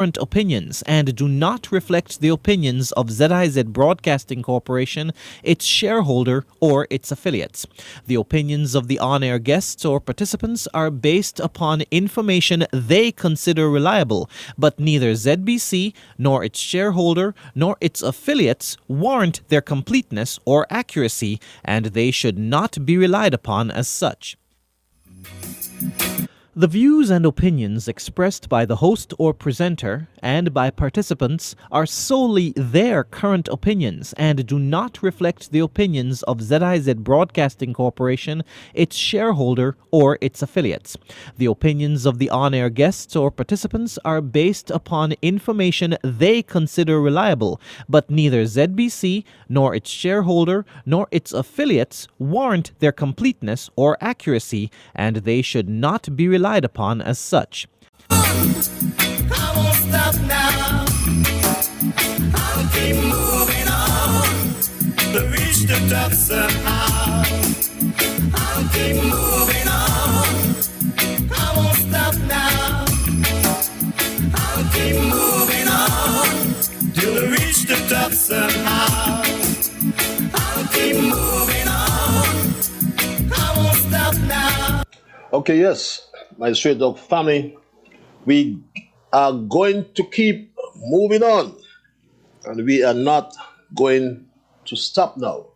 current opinions and do not reflect the opinions of ZIZ Broadcasting Corporation, its shareholder, or its affiliates. The opinions of the on-air guests or participants are based upon information they consider reliable, but neither ZBC nor its shareholder nor its affiliates warrant their completeness or accuracy, and they should not be relied upon as such. The views and opinions expressed by the host or presenter and by participants are solely their current opinions and do not reflect the opinions of ZIZ Broadcasting Corporation, its shareholder, or its affiliates. The opinions of the on-air guests or participants are based upon information they consider reliable, but neither ZBC nor its shareholder nor its affiliates warrant their completeness or accuracy, and they should not be relied upon as such. I won't stop now. I'll keep moving on to reach the top somehow. I'll keep moving on. I won't stop now. I'll keep moving on till reach the top somehow. I'll keep moving on. I won't stop now. Okay, yes, my Straight Dog family, we are going to keep moving on, and we are not going to stop now.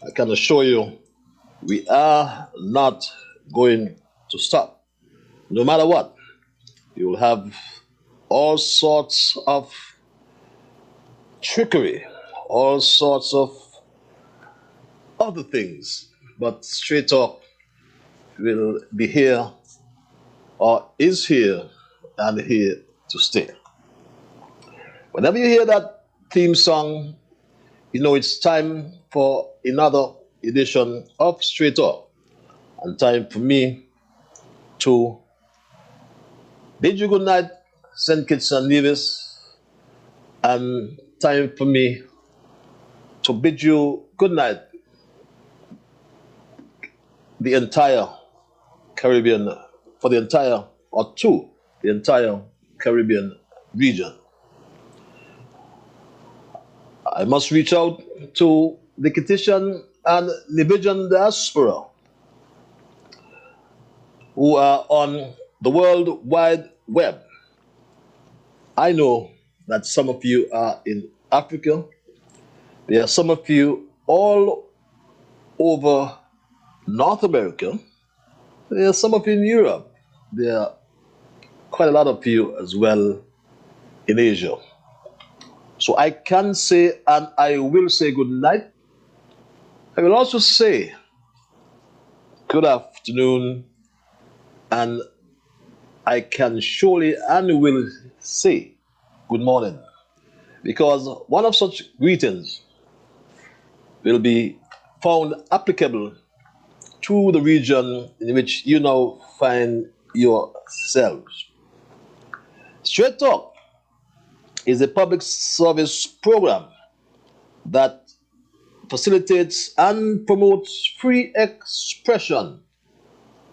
I can assure you, we are not going to stop. No matter what, you will have all sorts of trickery, all sorts of other things, but Straight Talk will be here, or is here, and here to stay. Whenever you hear that theme song, you know it's time for another edition of Straight Talk, and time for me to bid you good night, St. Kitts and Nevis, and time for me to bid you good night, the entire Caribbean, for the entire, or to the entire Caribbean region. I must reach out to the Kittitian and Liberian diaspora who are on the World Wide Web. I know that some of you are in Africa. There are some of you all over North America. There are some of you in Europe. There are quite a lot of you as well in Asia. So I can say, and I will say good night. I will also say good afternoon, and I can surely and will say good morning, because one of such greetings will be found applicable to the region in which you now find yourselves. Straight Talk is a public service program that facilitates and promotes free expression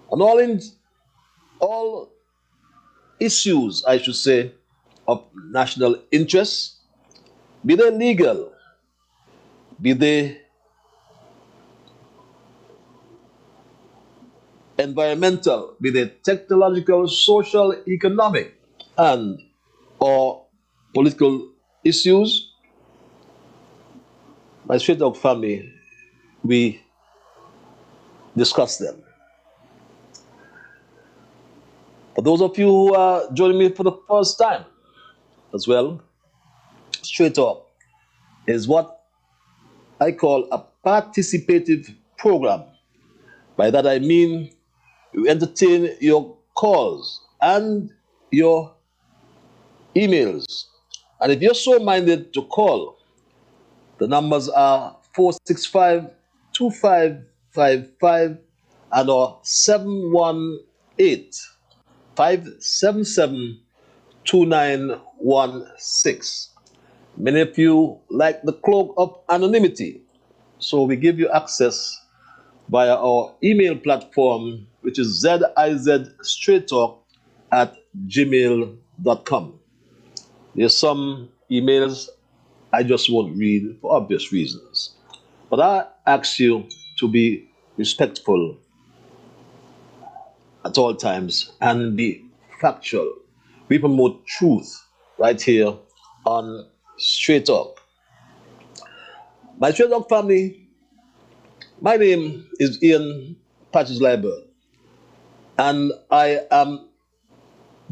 on all issues, I should say, of national interest, be they legal, be they environmental, be they technological, social, economic, and or political issues. My Straight Dog family, we discuss them. For those of you who are joining me for the first time as well, Straight Talk is what I call a participative program. By that I mean we entertain your calls and your emails. And if you're so minded to call, the numbers are 465-2555 and or 718-577-2916. Many of you like the cloak of anonymity, so we give you access via our email platform, which is zizstraighttalk@gmail.com. There's some emails I just won't read for obvious reasons. But I ask you to be respectful at all times and be factual. We promote truth right here on Straight Up. My Straight Up family, my name is Ian Patches Liburd, and I am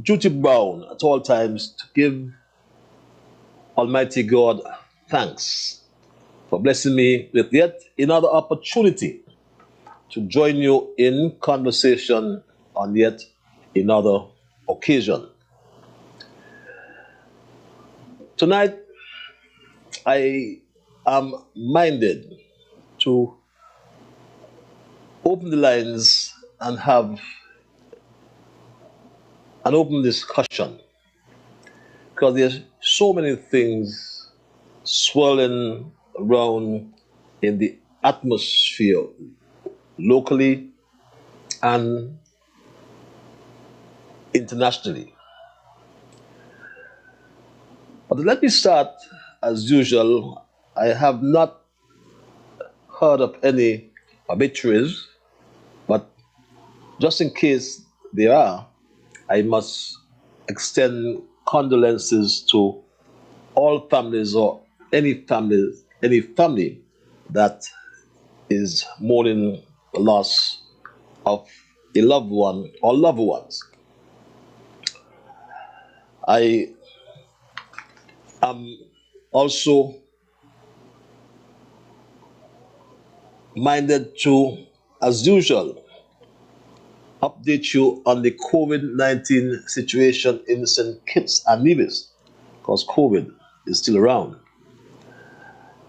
duty bound at all times to give Almighty God thanks for blessing me with yet another opportunity to join you in conversation on yet another occasion. Tonight, I am minded to open the lines and have an open discussion because there's so many things swirling around in the atmosphere locally and internationally. But let me start as usual. I have not heard of any obituaries, but just in case there are, I must extend condolences to all families or any family that is mourning the loss of a loved one or loved ones. I am also minded to, as usual, update you on the COVID-19 situation in St. Kitts and Nevis, because COVID is still around.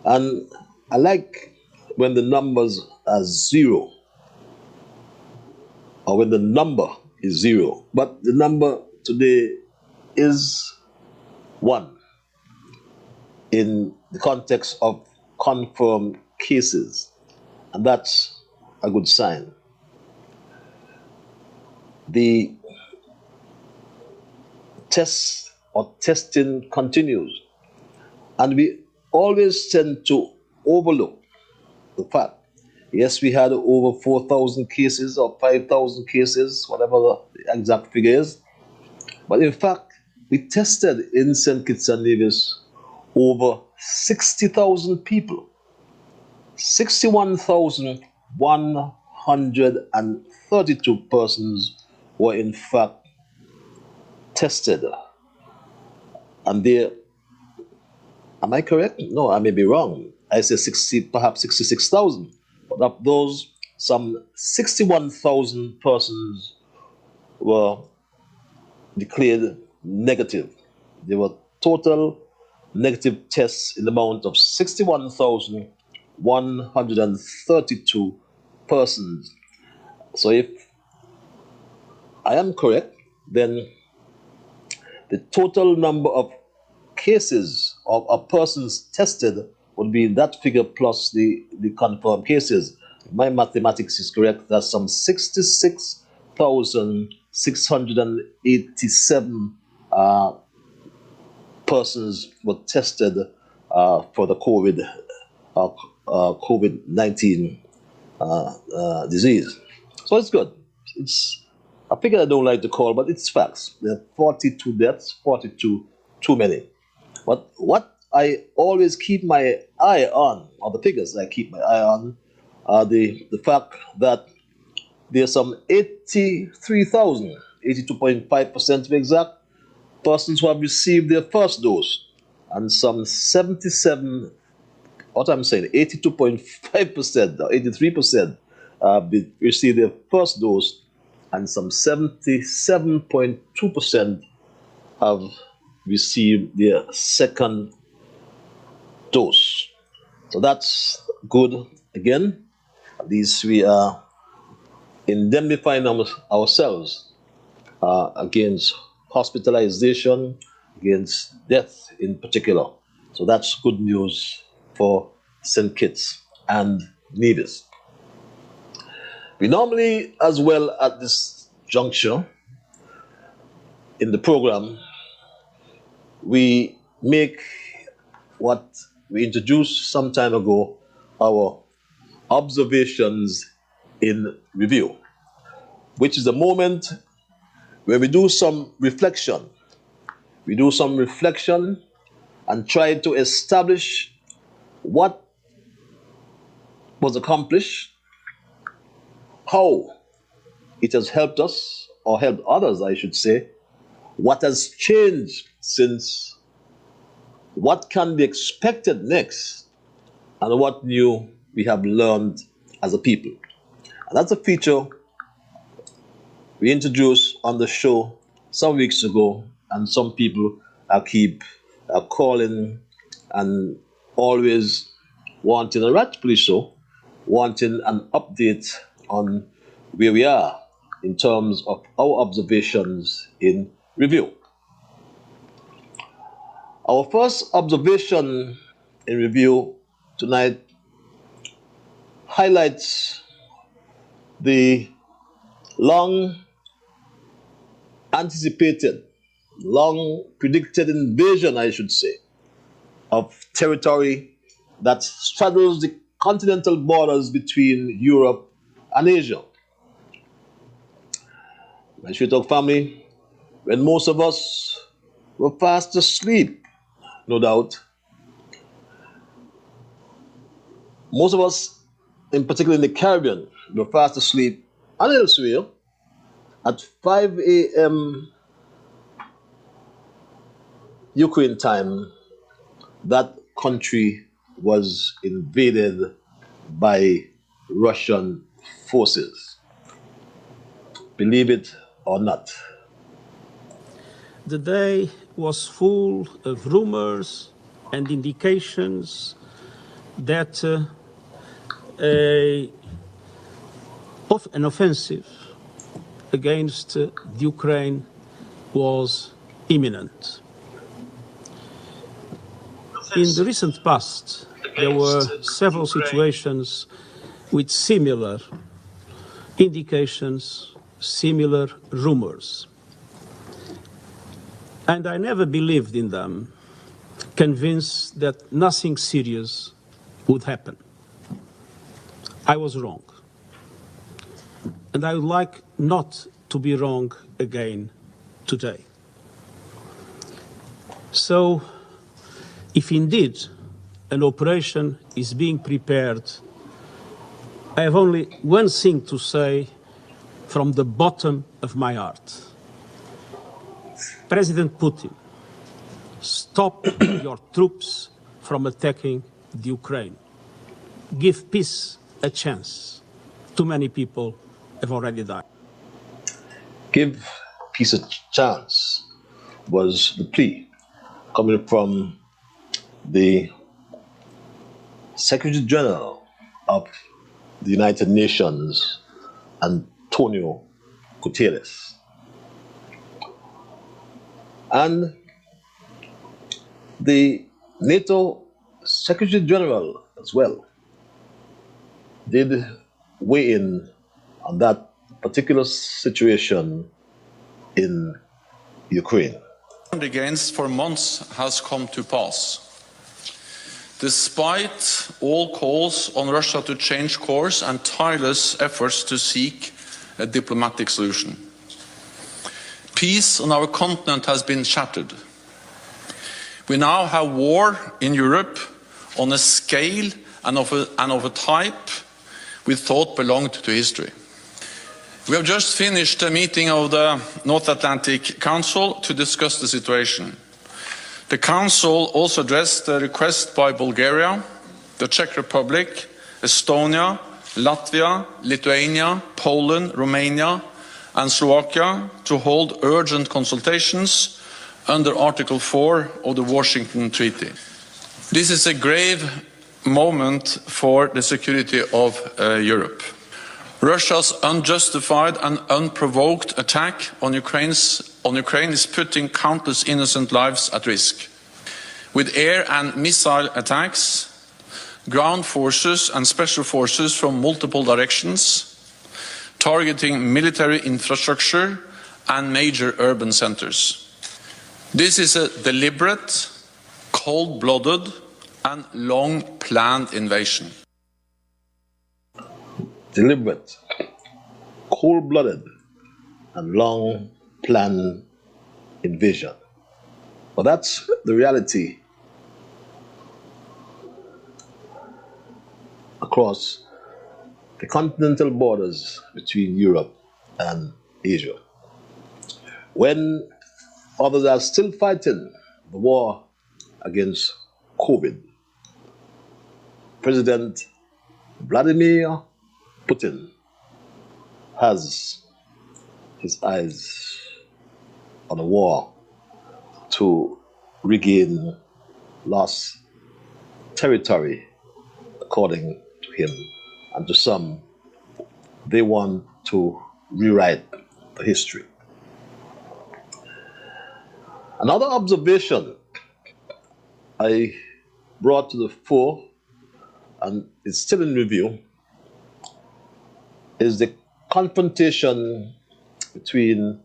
And I like when the numbers are zero, or when the number is zero, but the number today is one in the context of confirmed cases, and that's a good sign. The test or testing continues, and we always tend to overlook the fact, yes, we had over 4,000 cases or 5,000 cases, whatever the exact figure is, but in fact, we tested in St. Kitts and Nevis over 60,000 people. 61,132 persons were in fact tested. And there, am I correct? No, I may be wrong. I say 60, perhaps 66,000. But of those, some 61,000 persons were declared negative. There were total negative tests in the amount of 61,132 persons. So if I am correct, then the total number of cases of persons tested would be that figure plus the confirmed cases. My mathematics is correct. That's some 66,687 persons were tested for the COVID-19 disease. So it's good. It's a figure I don't like to call, but it's facts. There are 42 deaths, 42 too many. But what I always keep my eye on, or the figures I keep my eye on, are the fact that there's some 83,000, 82.5% to be exact, persons who have received their first dose, and some 77, what I'm saying, 82.5% or 83% received their first dose, and some 77.2% have received their second dose. So that's good. Again, at least we are indemnifying ourselves against hospitalization, against death in particular. So that's good news for St. Kitts and Nevis. We normally, as well at this juncture in the program, we make what we introduced some time ago, our observations in review, which is the moment where we do some reflection. We do some reflection and try to establish what was accomplished, how it has helped us, or helped others, I should say, what has changed since, what can be expected next, and what new we have learned as a people. And that's a feature we introduced on the show some weeks ago, and some people keep calling and always wanting, and rightfully so, wanting an update on where we are in terms of our observations in review. Our first observation in review tonight highlights the long anticipated, long predicted invasion, I should say, of territory that straddles the continental borders between Europe and Asia. My Straight Talk family, when most of us were fast asleep, no doubt, most of us, in particular in the Caribbean, were fast asleep and elsewhere at 5 a.m. Ukraine time, that country was invaded by Russian forces. Believe it or not. The day was full of rumors and indications that an offensive against Ukraine was imminent. In the recent past, there were several situations with similar indications, similar rumors. And I never believed in them, convinced that nothing serious would happen. I was wrong. And I would like not to be wrong again today. So, if indeed an operation is being prepared, I have only one thing to say from the bottom of my heart. President Putin, stop your troops from attacking the Ukraine. Give peace a chance. Too many people have already died. Give peace a chance was the plea coming from the Secretary General of the United Nations, Antonio Guterres. And the NATO Secretary General as well did weigh in on that particular situation in Ukraine. Against for months has come to pass. Despite all calls on Russia to change course and tireless efforts to seek a diplomatic solution, peace on our continent has been shattered. We now have war in Europe on a scale and of a type we thought belonged to history. We have just finished a meeting of the North Atlantic Council to discuss the situation. The Council also addressed the request by Bulgaria, the Czech Republic, Estonia, Latvia, Lithuania, Poland, Romania, and Slovakia to hold urgent consultations under Article 4 of the Washington Treaty. This is a grave moment for the security of Europe. Russia's unjustified and unprovoked attack on Ukraine is putting countless innocent lives at risk. With air and missile attacks, ground forces and special forces from multiple directions, targeting military infrastructure and major urban centers. This is a deliberate, cold-blooded and long-planned invasion. Deliberate, cold-blooded, and long-planned invasion. But that's the reality across the continental borders between Europe and Asia. When others are still fighting the war against COVID, President Vladimir Putin has his eyes on a war to regain lost territory, according to him. And to some, they want to rewrite the history. Another observation I brought to the fore, and it's still in review, is the confrontation between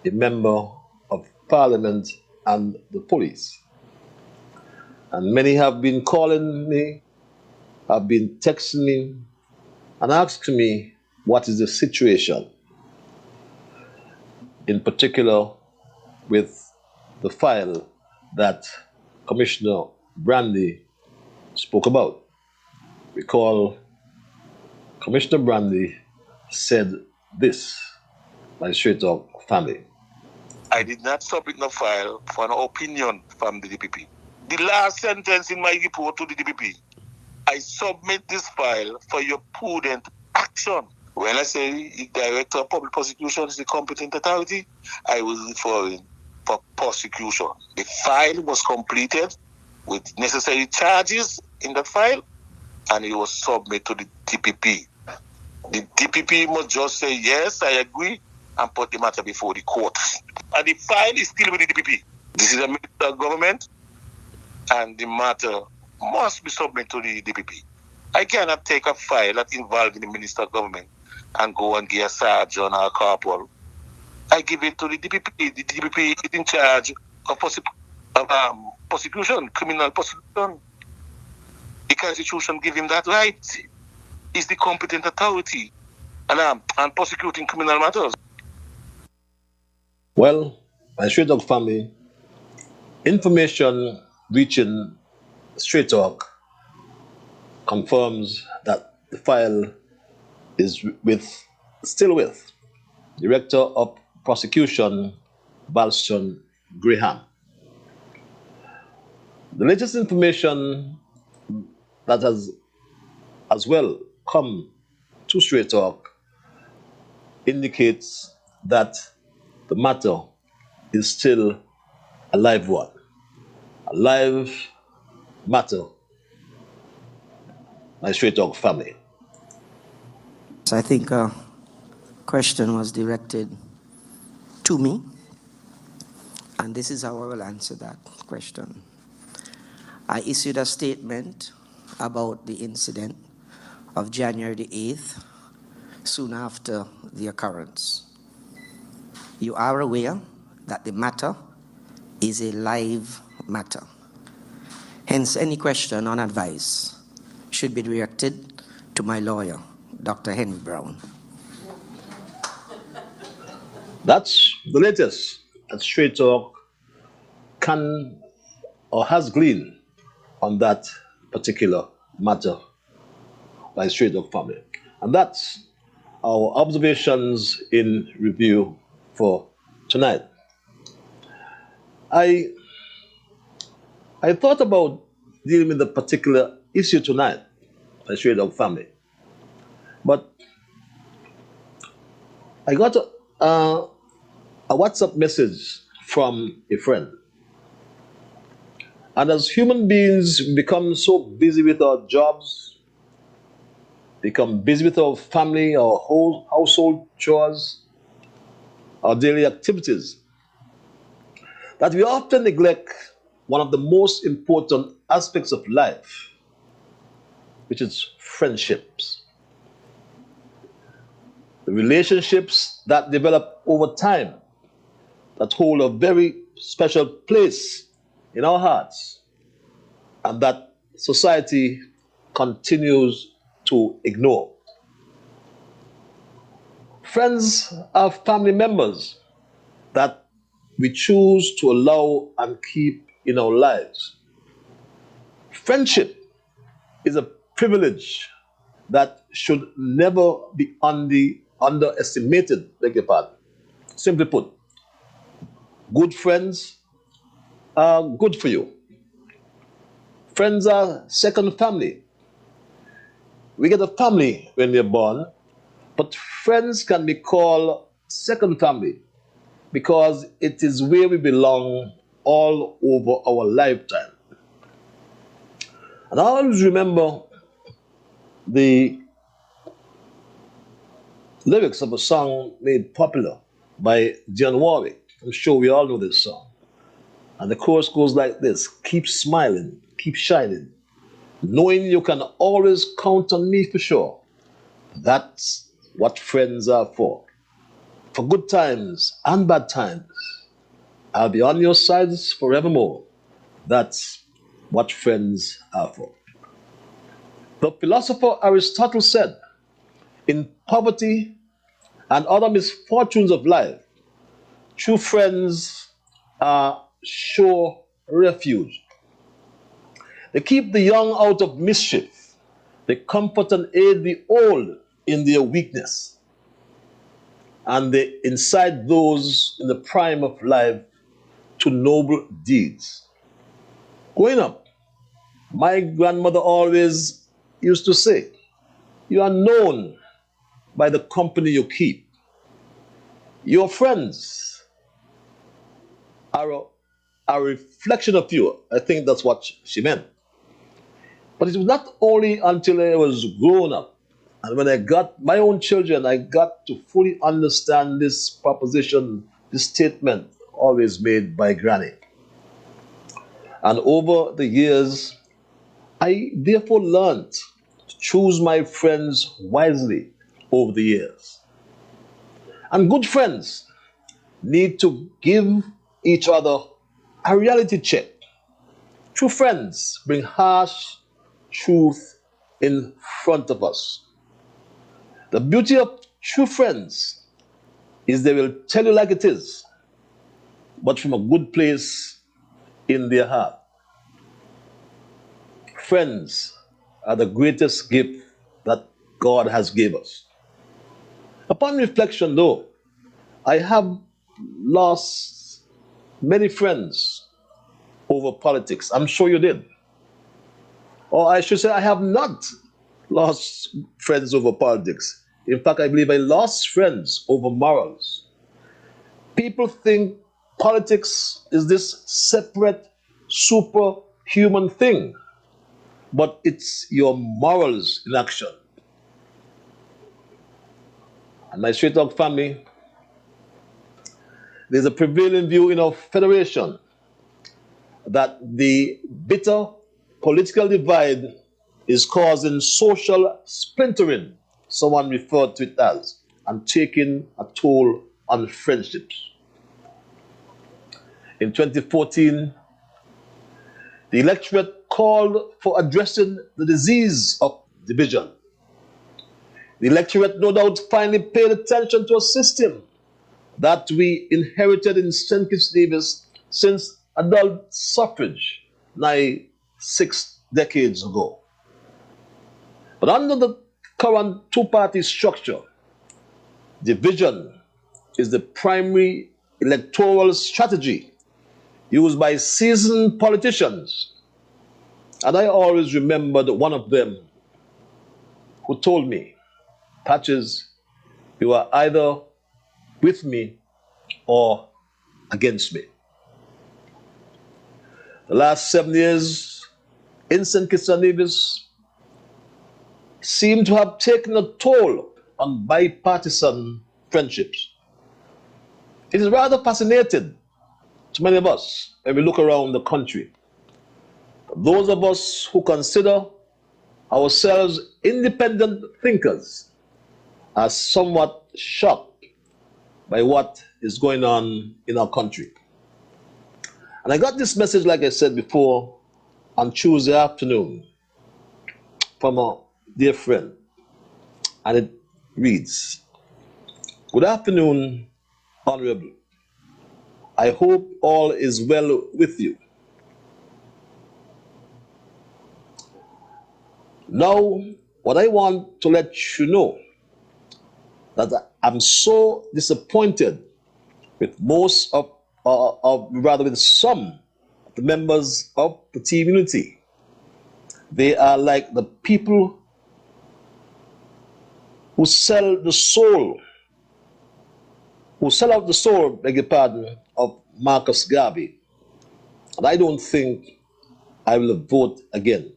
a member of parliament and the police. And many have been calling me, have been texting me, and asking me what is the situation, in particular with the file that Commissioner Brandy spoke about. Recall, Commissioner Brandy said this by straight up family. I did not submit no file for an opinion from the DPP. The last sentence in my report to the DPP, I submit this file for your prudent action. When I say the Director of Public Prosecution is the competent authority, I was referring for prosecution. The file was completed with necessary charges in that file, and it was submitted to the DPP. The DPP must just say, yes, I agree, and put the matter before the court. And the file is still with the DPP. This is a minister of government, and the matter must be submitted to the DPP. I cannot take a file that involves the minister of government and go and give a sergeant or a corporal. I give it to the DPP. The DPP is in charge of prosecution, criminal prosecution. The Constitution gives him that right. He's the competent authority and prosecuting criminal matters. Well, my Straight Talk family, information reaching Straight Talk confirms that the file is still with Director of Prosecution Balston Graham. The latest information that has as well come to Straight Talk indicates that the matter is still a live one, a live matter, my Straight Talk family. So I think a question was directed to me, and this is how I will answer that question. I issued a statement about the incident of January the 8th, soon after the occurrence. You are aware that the matter is a live matter. Hence, any question on advice should be directed to my lawyer, Dr. Henry Brown. That's the latest that Straight Talk can or has gleaned on that particular matter by Straight Talk family. And that's our observations in review for tonight. I thought about dealing with the particular issue tonight by Straight Talk family, but I got a WhatsApp message from a friend. And as human beings, we become so busy with our jobs, become busy with our family, our whole household chores, our daily activities, that we often neglect one of the most important aspects of life, which is friendships. The relationships that develop over time, that hold a very special place in our hearts and that society continues to ignore. Friends are family members that we choose to allow and keep in our lives. Friendship is a privilege that should never be underestimated, beg your pardon. Simply put, good friends are good for you. Friends are second family. We get a family when we're born, but friends can be called second family because it is where we belong all over our lifetime. And I always remember the lyrics of a song made popular by Dionne Warwick. I'm sure we all know this song. And the chorus goes like this: keep smiling, keep shining, knowing you can always count on me for sure. That's what friends are for. For good times and bad times, I'll be on your sides forevermore. That's what friends are for. The philosopher Aristotle said, in poverty and other misfortunes of life, true friends are sure refuge. They keep the young out of mischief. They comfort and aid the old in their weakness. And they incite those in the prime of life to noble deeds. Growing up, my grandmother always used to say, you are known by the company you keep. Your friends are a reflection of you. I think that's what she meant. But it was not only until I was grown up and when I got my own children, I got to fully understand this proposition, this statement always made by Granny. And over the years, I therefore learned to choose my friends wisely over the years. And good friends need to give each other a reality check. True friends bring harsh truth in front of us. The beauty of true friends is they will tell you like it is, but from a good place in their heart. Friends are the greatest gift that God has given us. Upon reflection, though, I have lost many friends over politics. I'm sure you did. Or I should say, I have not lost friends over politics. In fact, I believe I lost friends over morals. People think politics is this separate, superhuman thing, but it's your morals in action. And my straight talk family, there's a prevailing view in our federation that the bitter political divide is causing social splintering, someone referred to it as, and taking a toll on friendships. In 2014, the electorate called for addressing the disease of division. The electorate no doubt finally paid attention to a system that we inherited in St. Kitts Nevis since adult suffrage, nigh 6 decades ago. But under the current two-party structure, division is the primary electoral strategy used by seasoned politicians. And I always remembered one of them who told me, Patches, you are either with me or against me. The last 7 years in St. Kitts and Nevis seem to have taken a toll on bipartisan friendships. It is rather fascinating to many of us when we look around the country. Those of us who consider ourselves independent thinkers are somewhat shocked by what is going on in our country. And I got this message, like I said before, on Tuesday afternoon from a dear friend. And it reads, "Good afternoon, Honorable. I hope all is well with you. Now, what I want to let you know that I'm so disappointed with most rather with some of the members of the team unity. They are like the people who sell out the soul, beg your pardon, of Marcus Garvey. And I don't think I will vote again.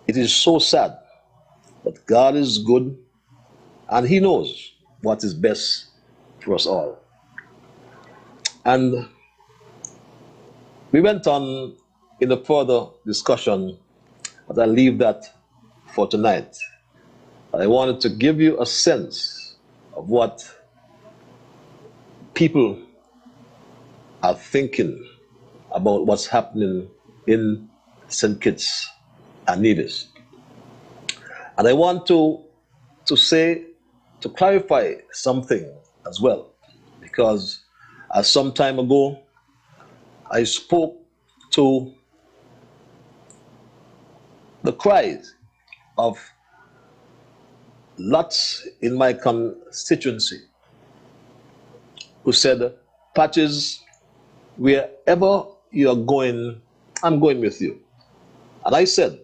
It is so sad, but God is good and He knows what is best for us all." And we went on in a further discussion, but I'll leave that for tonight. I wanted to give you a sense of what people are thinking about what's happening in St. Kitts and Nevis. And I want to clarify something as well, because some time ago I spoke to the cries of lots in my constituency who said, "Patches, wherever you're going, I'm going with you." And I said,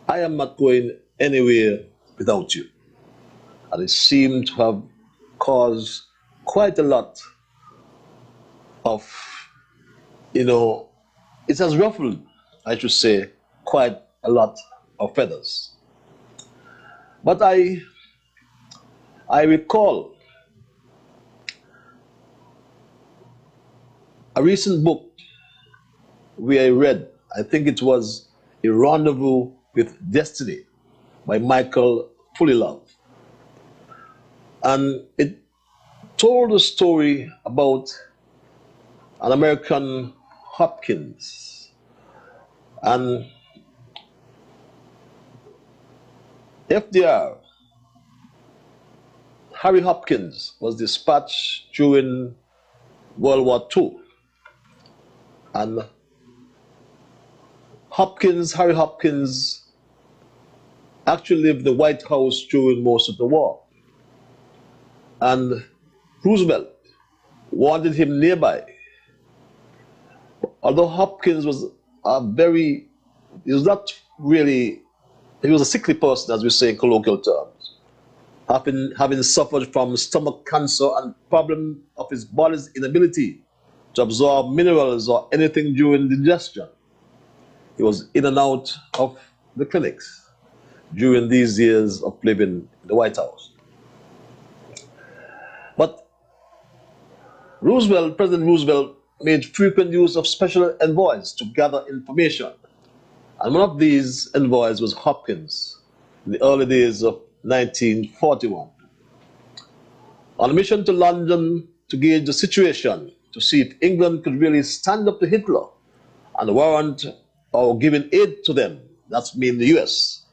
I am not going anywhere without you. And it seemed to have caused quite a lot of, it has ruffled, I should say, quite a lot of feathers. But I recall a recent book where I read, I think it was A Rendezvous with Destiny by Michael Fullilove. And it told a story about an American Hopkins. And FDR, Harry Hopkins, was dispatched during World War II. And Harry Hopkins, actually lived in the White House during most of the war. And Roosevelt wanted him nearby. Although Hopkins was he was a sickly person, as we say in colloquial terms, having suffered from stomach cancer and problem of his body's inability to absorb minerals or anything during digestion. He was in and out of the clinics during these years of living in the White House. But President Roosevelt made frequent use of special envoys to gather information. And one of these envoys was Hopkins in the early days of 1941. On a mission to London to gauge the situation, to see if England could really stand up to Hitler and warrant or giving aid to them, that's mean the US.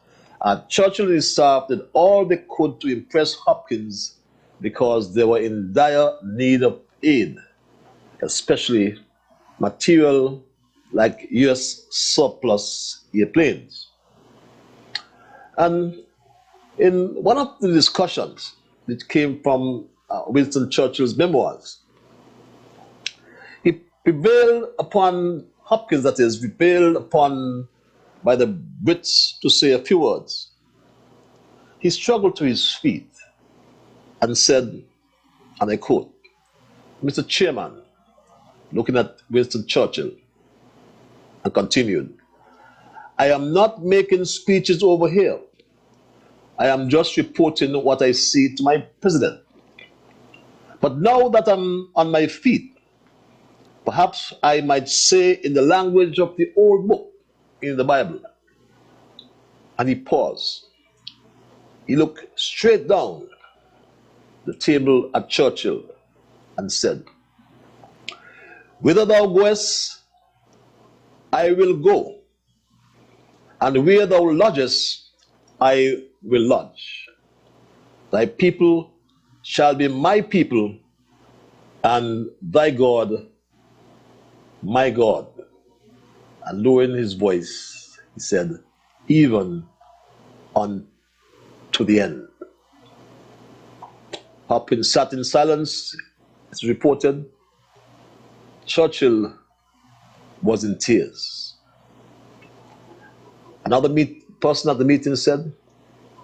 Churchill and his staff did all they could to impress Hopkins because they were in dire need of aid, especially material like US surplus airplanes. And in one of the discussions that came from Winston Churchill's memoirs, he prevailed upon Hopkins, that is, prevailed upon by the Brits to say a few words. He struggled to his feet and said, and I quote, "Mr. Chairman," looking at Winston Churchill, and continued, "I am not making speeches over here. I am just reporting what I see to my president. But now that I'm on my feet, perhaps I might say in the language of the old book in the Bible." And he paused. He looked straight down the table at Churchill and said, Whither thou goest, I will go, and where thou lodgest, I will lodge. Thy people shall be my people, and thy God my God. And lowering his voice, he said, even unto the end. Hopkins sat in silence. It's reported Churchill was in tears. Another person at the meeting said,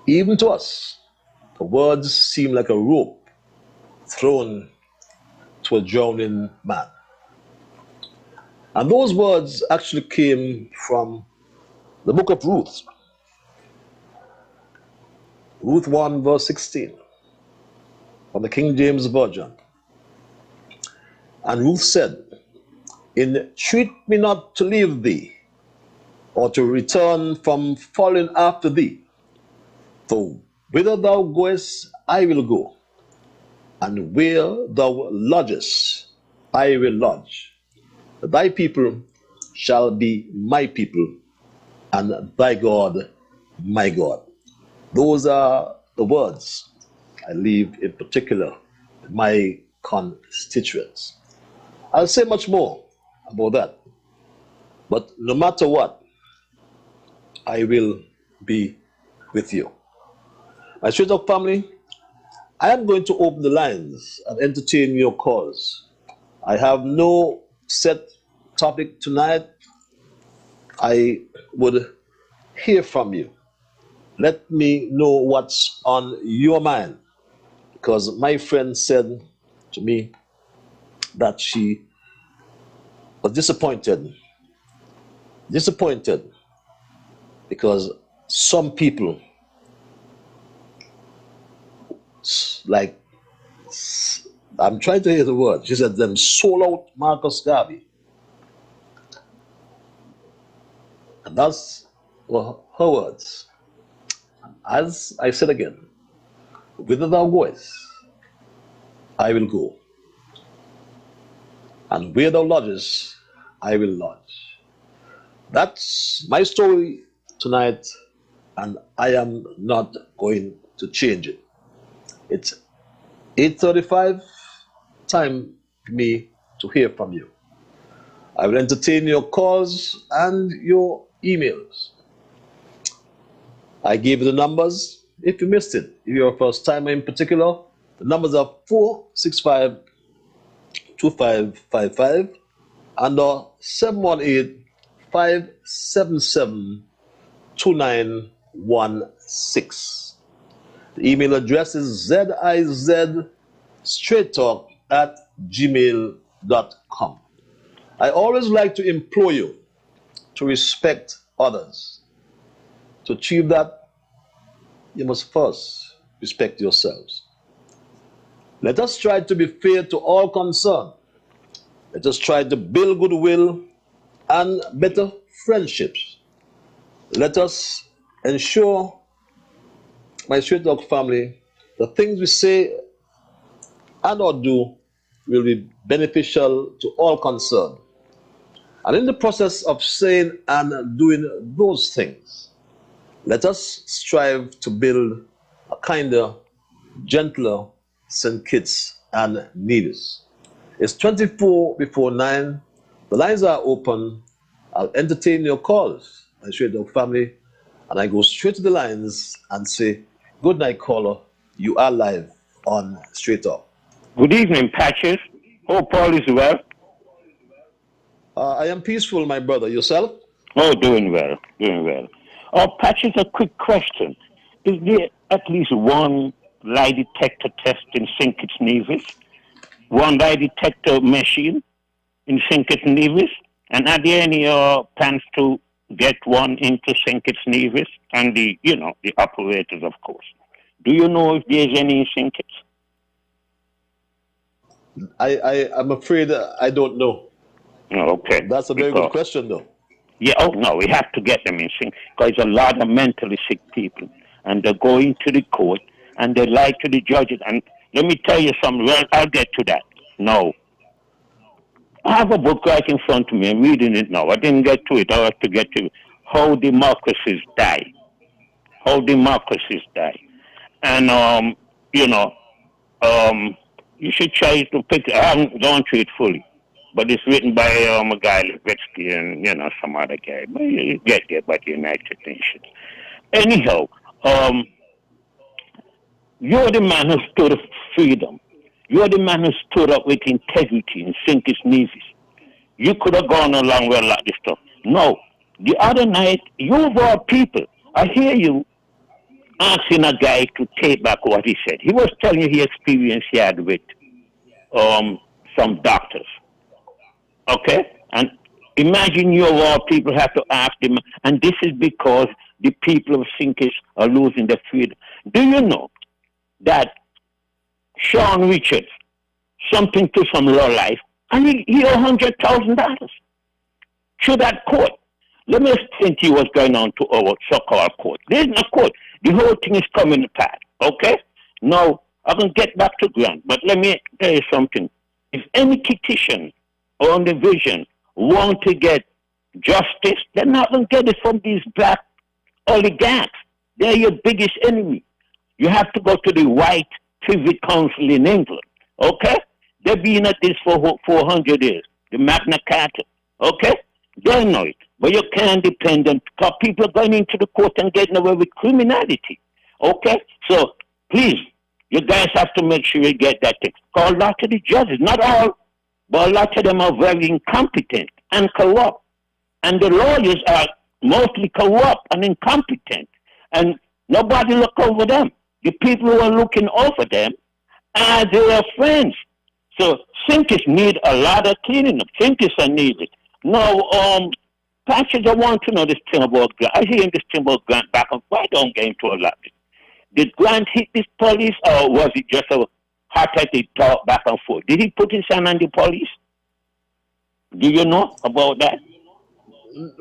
even to us, the words seem like a rope thrown to a drowning man. And those words actually came from the book of Ruth. Ruth 1 verse 16 from the King James Version. And Ruth said, entreat me not to leave thee, or to return from following after thee. For whither thou goest, I will go, and where thou lodgest, I will lodge. Thy people shall be my people, and thy God my God. Those are the words I leave in particular my constituents. I'll say much more about that, but no matter what, I will be with you. My Straight Talk family, I am going to open the lines and entertain your calls. I have no set topic tonight. I would hear from you. Let me know what's on your mind, because my friend said to me that she was disappointed because some people, like, I'm trying to hear the word. She said them sold out Marcus Garvey. And that's her words. As I said again, whither thou goest, I will go, and where thou lodgest, I will lodge. That's my story tonight, and I am not going to change it. It's 8:35, time for me to hear from you. I will entertain your calls and your emails. I gave you the numbers. If you missed it, if you're a first timer in particular, the numbers are 465-2555 and 718-577-2916. The email address is zizstraighttalk@gmail.com. I always like to implore you to respect others. To achieve that, you must first respect yourselves. Let us try to be fair to all concerned. Let us try to build goodwill and better friendships. Let us ensure, my Straight Talk family, the things we say and or do will be beneficial to all concerned. And in the process of saying and doing those things, let us strive to build a kinder, gentler St. Kitts and Nevis. It's 24 before 9. The lines are open. I'll entertain your calls, my Straight Talk family, and I go straight to the lines and say, good night, caller. You are live on Straight Talk. Good evening, Patches. Hope all is well. I am peaceful, my brother. Yourself? Oh, doing well, doing well. Oh, Patches, a quick question. Is there at least one lie detector test in St. Kitts Nevis? One lie detector machine in St. Kitts Nevis? And are there any plans to get one into St. Kitts Nevis and the operators, of course? Do you know if there's any in St. Kitts? I'm afraid I don't know. Oh, okay. That's a very good question, though. Yeah, oh no, we have to get them in sync because a lot of mentally sick people and they're going to the court and they lie to the judges. And let me tell you something, well, I'll get to that. No. I have a book right in front of me. I'm reading it now. I didn't get to it. I have to get to it. How Democracies Die. How Democracies Die. And, you know, you should try to pick it. I haven't gone through it fully. But it's written by a guy, Levitsky, and, some other guy. But you get there by the United Nations. Anyhow, you're the man who stood up for freedom. You're the man who stood up with integrity and sink his Nevis. You could have gone along with a lot of this stuff. No. The other night, you of all people, I hear you asking a guy to take back what he said. He was telling you the experience he had with some doctors. Okay? And imagine you of all people have to ask him, and this is because the people of Sinkers are losing their freedom. Do you know that Sean Richards, something to some low life, and he owe $100,000 to that court? Let me explain to you what's going on to our so-called court. There's no court. The whole thing is coming apart, okay? Now, I can get back to Grant, but let me tell you something. If any petition or division want to get justice, they're not going to get it from these black oligarchs. They're your biggest enemy. You have to go to the White Privy Council in England, okay? They've been at this for 400 years, the Magna Carta, okay? They know it, but you can't depend on, because people are going into the court and getting away with criminality, okay? So, please, you guys have to make sure you get that thing. Because a lot of the judges, not all, but a lot of them are very incompetent and corrupt. And the lawyers are mostly corrupt and incompetent. And nobody look over them. The people who are looking over them are their friends. So thinkers need a lot of cleaning up. Thinkers are needed. Now, Patrick, I want to know this thing about Grant. I hear this thing about Grant back and forth. I don't get into a lot. Did Grant hit this police, or was it just a hot-headed talk back and forth? Did he put his hand on the police? Do you know about that?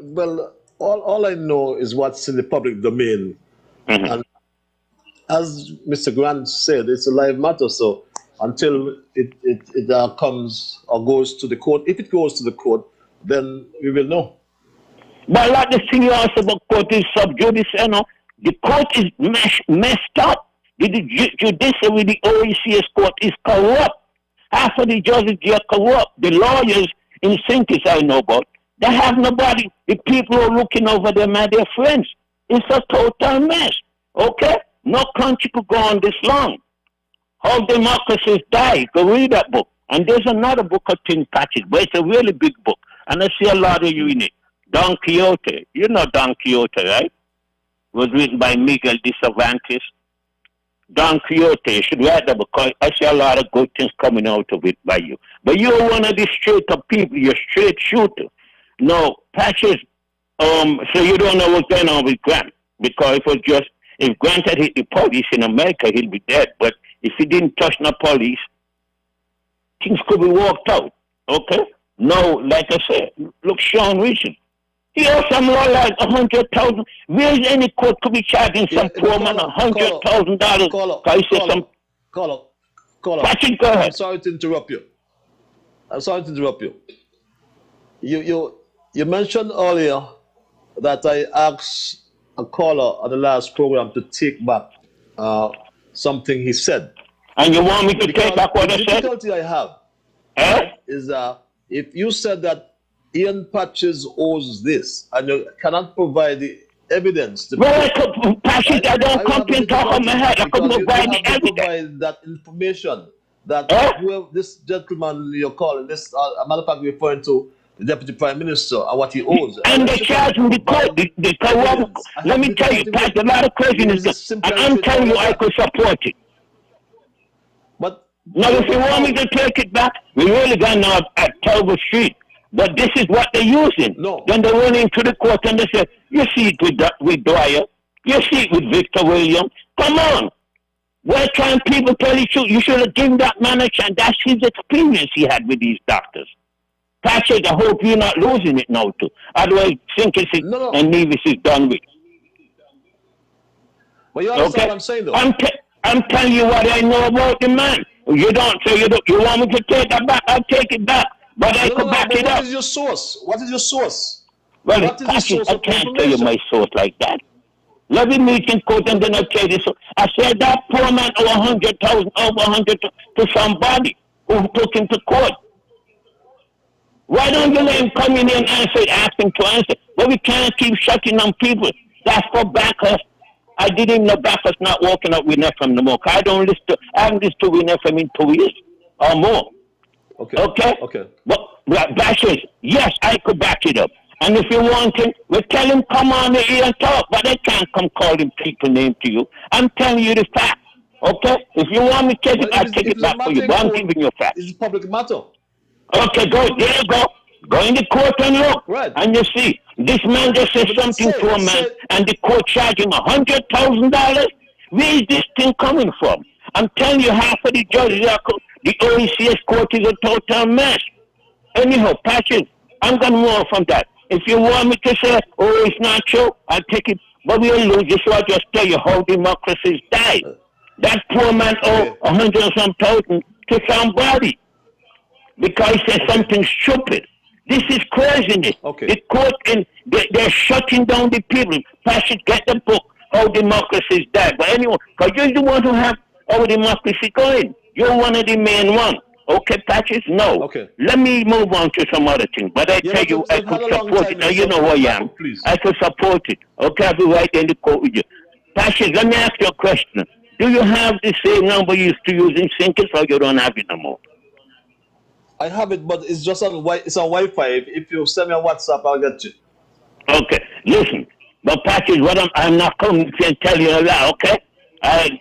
Well, all I know is what's in the public domain. Mm-hmm. And as Mr. Grant said, it's a live matter. So until it comes or goes to the court, if it goes to the court, then we will know. But like the thing you asked about court is sub judice, the court is messed up. The judiciary, the OECS court is corrupt. Half of the judges, they are corrupt. The lawyers in Sinkers I know about, they have nobody. The people who are looking over them are their friends. It's a total mess. Okay? No country could go on this long. How Democracies Die. Go read that book. And there's another book of Tin Patches, but it's a really big book. And I see a lot of you in it. Don Quixote. You know Don Quixote, right? It was written by Miguel de Cervantes. Don Quixote, you should write that because I see a lot of good things coming out of it by you. But you're one of the straight up people. You're a straight shooter. No, Patches, so you don't know what's going on with Grant. Because if Grant had hit the police in America, he'd be dead. But if he didn't touch the police, things could be worked out. Okay? No, like I said, look, Sean Richards. He owes some law like $100,000. Where is any court could be charging some poor man $100,000? Patrick, go ahead. I'm sorry to interrupt you. You mentioned earlier that I asked a caller on the last program to take back something he said. And you want me to take back what I said? The difficulty I have is if you said that Ian Patches owes this, and you cannot provide the evidence. Well, Patches, I don't come to talk on my head. I couldn't provide the evidence. Provide that information that whoever this gentleman you're calling, this matter of fact, referring to the Deputy Prime Minister and what he owes. And they charge him the court. Let me tell you, Pat, a lot of craziness. And I'm telling you, I could support it. But now, if you want me to take it back, we really got now at Talbot Street. But this is what they're using. No. Then they run into the court and they say, you see it with Dwyer. You see it with Victor Williams. Come on. Why can't people tell you truth? You should have given that man a chance. That's his experience he had with these doctors. Patrick, I hope you're not losing it now too. Otherwise, Sinkers and Nevis is done with. Well, you understand what I'm saying though? I'm telling you what I know about the man. You don't, so you want me to take that back? I'll take it back. But I could back But it what up. is your source? What is your source? Well, What is the Patrick, source I of the can't tell you information? my source like that. Let me meet in court and then I'll tell you. So I said that poor man owe 100,000, over 100 to somebody who took him to court. Why don't you let him come in here and answer, ask him to answer? But we can't keep shutting on people. That's for backers. I didn't know backers not walking up with FM no more. I haven't listened to Win FM in 2 years or more. Okay? But bashers, yes, I could back it up. And if you want him, we tell him come on here and talk, but they can't come calling people name to you. I'm telling you the fact. Okay? If you want me to take it, I'll take it back for you. But I'm giving you facts. It's a public matter. Okay, go. There you go. Go in the court and look. Right. And you see, this man just said something to a man, and the court charged him $100,000. Where is this thing coming from? I'm telling you, half of the judges, the OECS court is a total mess. Anyhow, Patrick, I'm going to move on from that. If you want me to say, oh, it's not true, I'll take it. But we'll lose. This is what I just tell you how democracies die. That poor man owed 100 and some thousand to somebody because he said something stupid. This is craziness. The court, and they're shutting down the people. Patrick, get the book, How Democracies Die. But anyway, because you're the one who have our democracy going. You're one of the main ones. Okay, Patrick? No. Okay. Let me move on to some other thing. But I tell you, I could support it. Now, you know who I am. I could support it. Okay, I'll be right in the court with you. Patrick, let me ask you a question. Do you have the same number you used to use in Sinkers, or you don't have it no more? I have it, but it's just on Wi-Fi. If you send me a WhatsApp, I'll get you. Okay, listen. But Patrick, what I'm not coming to tell you a lie, okay? I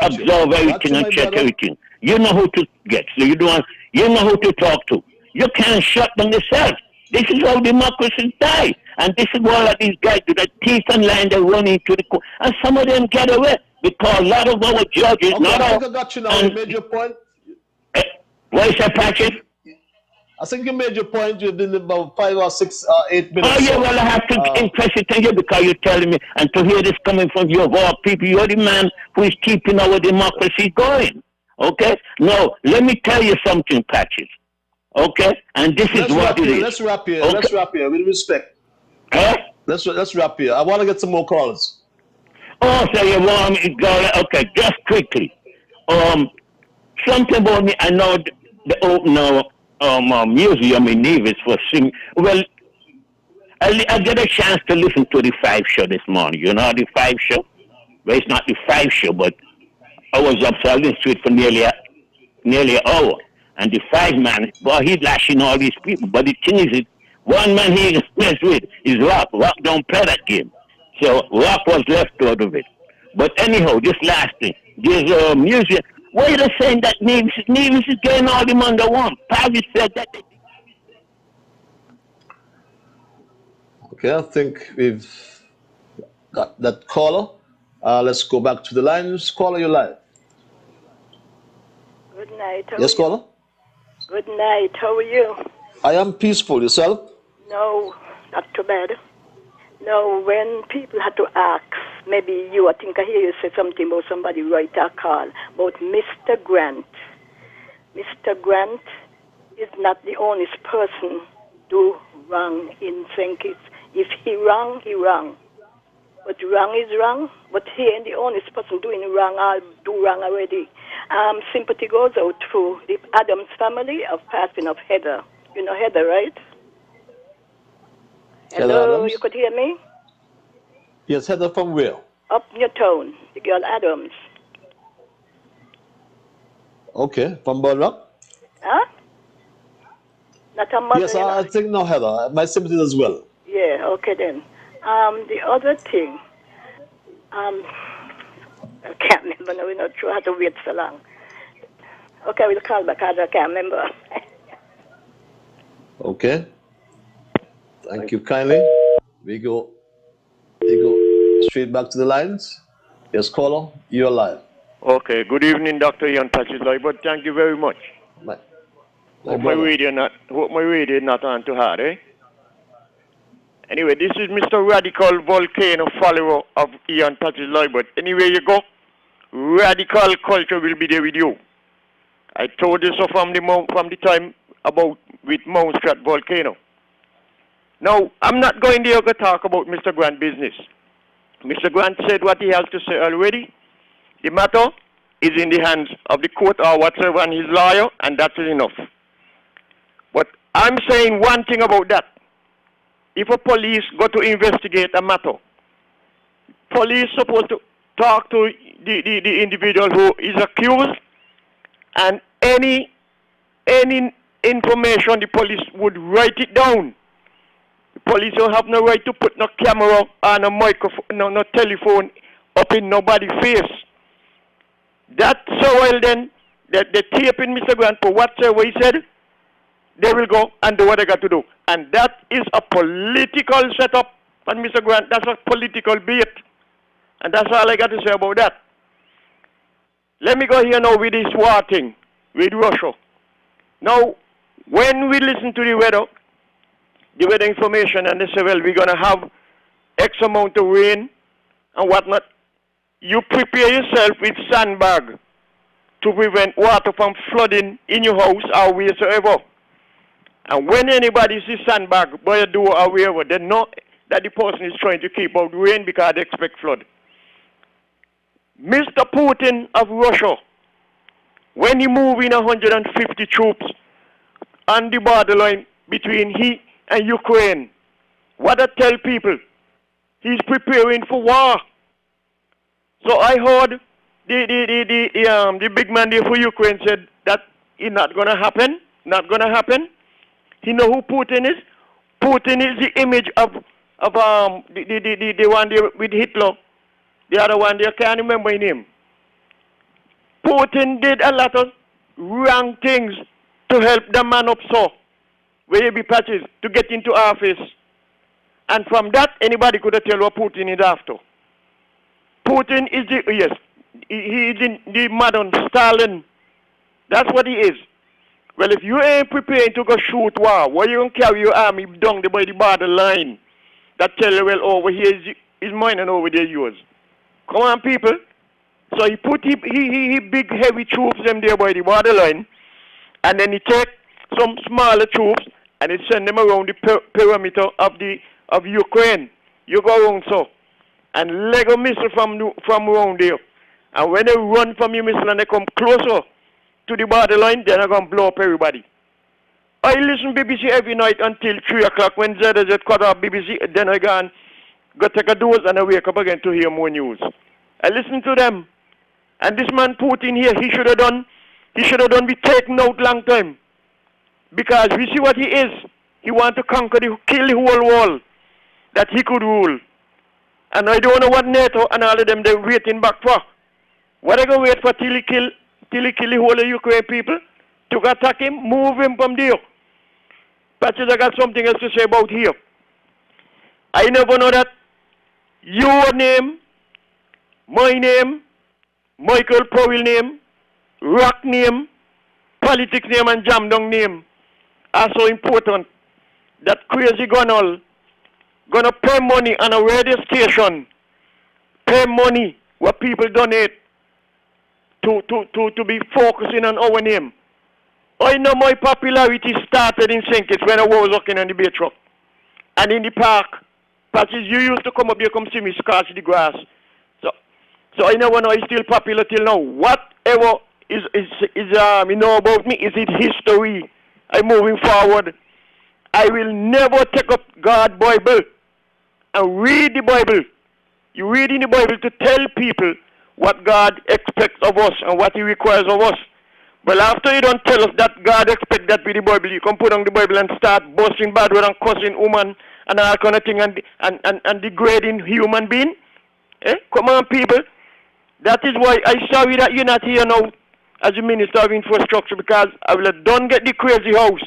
observe everything and check everything. You know who to get, so you know who to talk to. You can't shut them yourself. This is how democracies die. And this is why all these guys do the teeth and line, they run into the court. And some of them get away because a lot of our judges, not all. I think I got you now. You made your point. What is that, Patrick? I think you made your point. You did about 5 or 6 or 8 minutes. Oh, yeah, well, I have to impress it on you because you're telling me. And to hear this coming from you, of all people, you're the man who is keeping our democracy going. Okay? No, let me tell you something, Patrick. Okay? And this is what it is. Let's wrap here. Okay? Let's wrap here with respect. Huh? Let's wrap here. I want to get some more calls. Oh, so you want me to go? Okay, just quickly. Something about me. I know the opener museum in Nevis was singing. Well, I get a chance to listen to the 5 show this morning. You know the 5 show? Well, it's not the 5 show, but I was up so I listened to it for nearly an hour. And the 5 man, boy, he's lashing all these people. But the thing is, one man he messed with is Rock. Rock don't play that game. So Rock was left out of it. But anyhow, this last thing, there's a museum. Why are they saying that Nevis is getting all them under one? Pavis said that. Okay, I think we've got that caller. Let's go back to the lines. Caller, you're live. Good night. Yes, caller? Good night. How are you? I am peaceful. Yourself? No, not too bad. No, when people had to ask, maybe you, I think I hear you say something about somebody write a call about Mr. Grant. Mr. Grant is not the only person do wrong in St. Kitts. If he wrong, he wrong. But wrong is wrong. But he ain't the only person doing wrong. I'll do wrong already. Sympathy goes out to the Adams family of passing of Heather. You know Heather, right? Hello, you could hear me? Yes, Heather from where? Up in your town, the girl Adams. Okay, from Burdock? Huh? Not a mother. Yes, I think no, Heather. My sympathy as well. Yeah, okay then. The other thing, I can't remember now, we're not sure how to wait so long. Okay, we'll call back, I can't remember. Okay. Thank you kindly. We go straight back to the lines. Yes, caller, you're live. Okay, good evening, Dr. Ian Patrick Liburd. Thank you very much. Hope my radio not on too hard, eh? Anyway, this is Mr. Radical Volcano, follower of Ian Patrick Liburd. Anywhere you go, radical culture will be there with you. I told you so from the time about with Mount Strat volcano. Now, I'm not going there to talk about Mr. Grant's business. Mr. Grant said what he has to say already. The matter is in the hands of the court or whatsoever and his lawyer, and that is enough. But I'm saying one thing about that. If a police go to investigate a matter, police supposed to talk to the individual who is accused, and any information the police would write it down. The police don't have no right to put no camera or no microphone, no telephone up in nobody's face. That's so well then, that they taping Mr. Grant for whatsoever he said, they will go and do what they got to do. And that is a political setup on Mr. Grant. That's a political bait. And that's all I got to say about that. Let me go here now with this war thing, with Russia. Now, when we listen to the weather information, and they say, well, we're going to have X amount of rain and whatnot, you prepare yourself with sandbag to prevent water from flooding in your house or wheresoever. And when anybody sees sandbag by a door or wherever, they know that the person is trying to keep out rain because they expect flood. Mr. Putin of Russia, when he moved in 150 troops on the borderline between he and Ukraine, what I tell people, he's preparing for war. So I heard the big man there for Ukraine said that it's not going to happen, not going to happen. You know who Putin is? Putin is the image of the one there with Hitler. The other one there, I can't remember his name. Putin did a lot of wrong things to help the man up so, where he be patches, to get into office. And from that, anybody could tell what Putin is after. Putin is he is the modern Stalin. That's what he is. Well, if you ain't preparing to go shoot war, why you don't carry your army down by the borderline? That tell you, well, over here is mine and over there yours. Come on, people. So he put he big heavy troops them there by the borderline, and then he take some smaller troops and he send them around the perimeter of Ukraine. You go around so, and leg a missile from around there. And when they run from your missile and they come closer to the borderline, then they're going to blow up everybody. I listen to BBC every night until 3 o'clock. When ZZ cut off BBC, then I go take a dose and I wake up again to hear more news. I listen to them. And this man Putin here, he should have done be taken out long time. Because we see what he is. He want to kill the whole world that he could rule. And I don't know what NATO and all of them they're waiting back for. What they going to wait for till he kill the whole of Ukraine people? To attack him, move him from there. Patches, I got something else to say about here. I never know that your name, my name, Michael Powell name, Rock name, politics name, and Jamdong name are so important that Crazy Gunal gonna pay money on a radio station, pay money what people donate to be focusing on our name. I know my popularity started in St. Kitts when I was working on the bay truck. And in the park, Patches, you used to come up here, come see me scratch the grass. So I never know it's still popular till now. Whatever is you know about me, is it history? I'm moving forward. I will never take up God's Bible and read the Bible. You read in the Bible to tell people what God expects of us and what he requires of us. Well, after you don't tell us that God expects that with the Bible, you can put on the Bible and start busting bad word and cussing woman and all kind of thing and degrading human being. Come on, people. That is why I'm sorry that you're not here now as the Minister of Infrastructure, because I will have done get the crazy house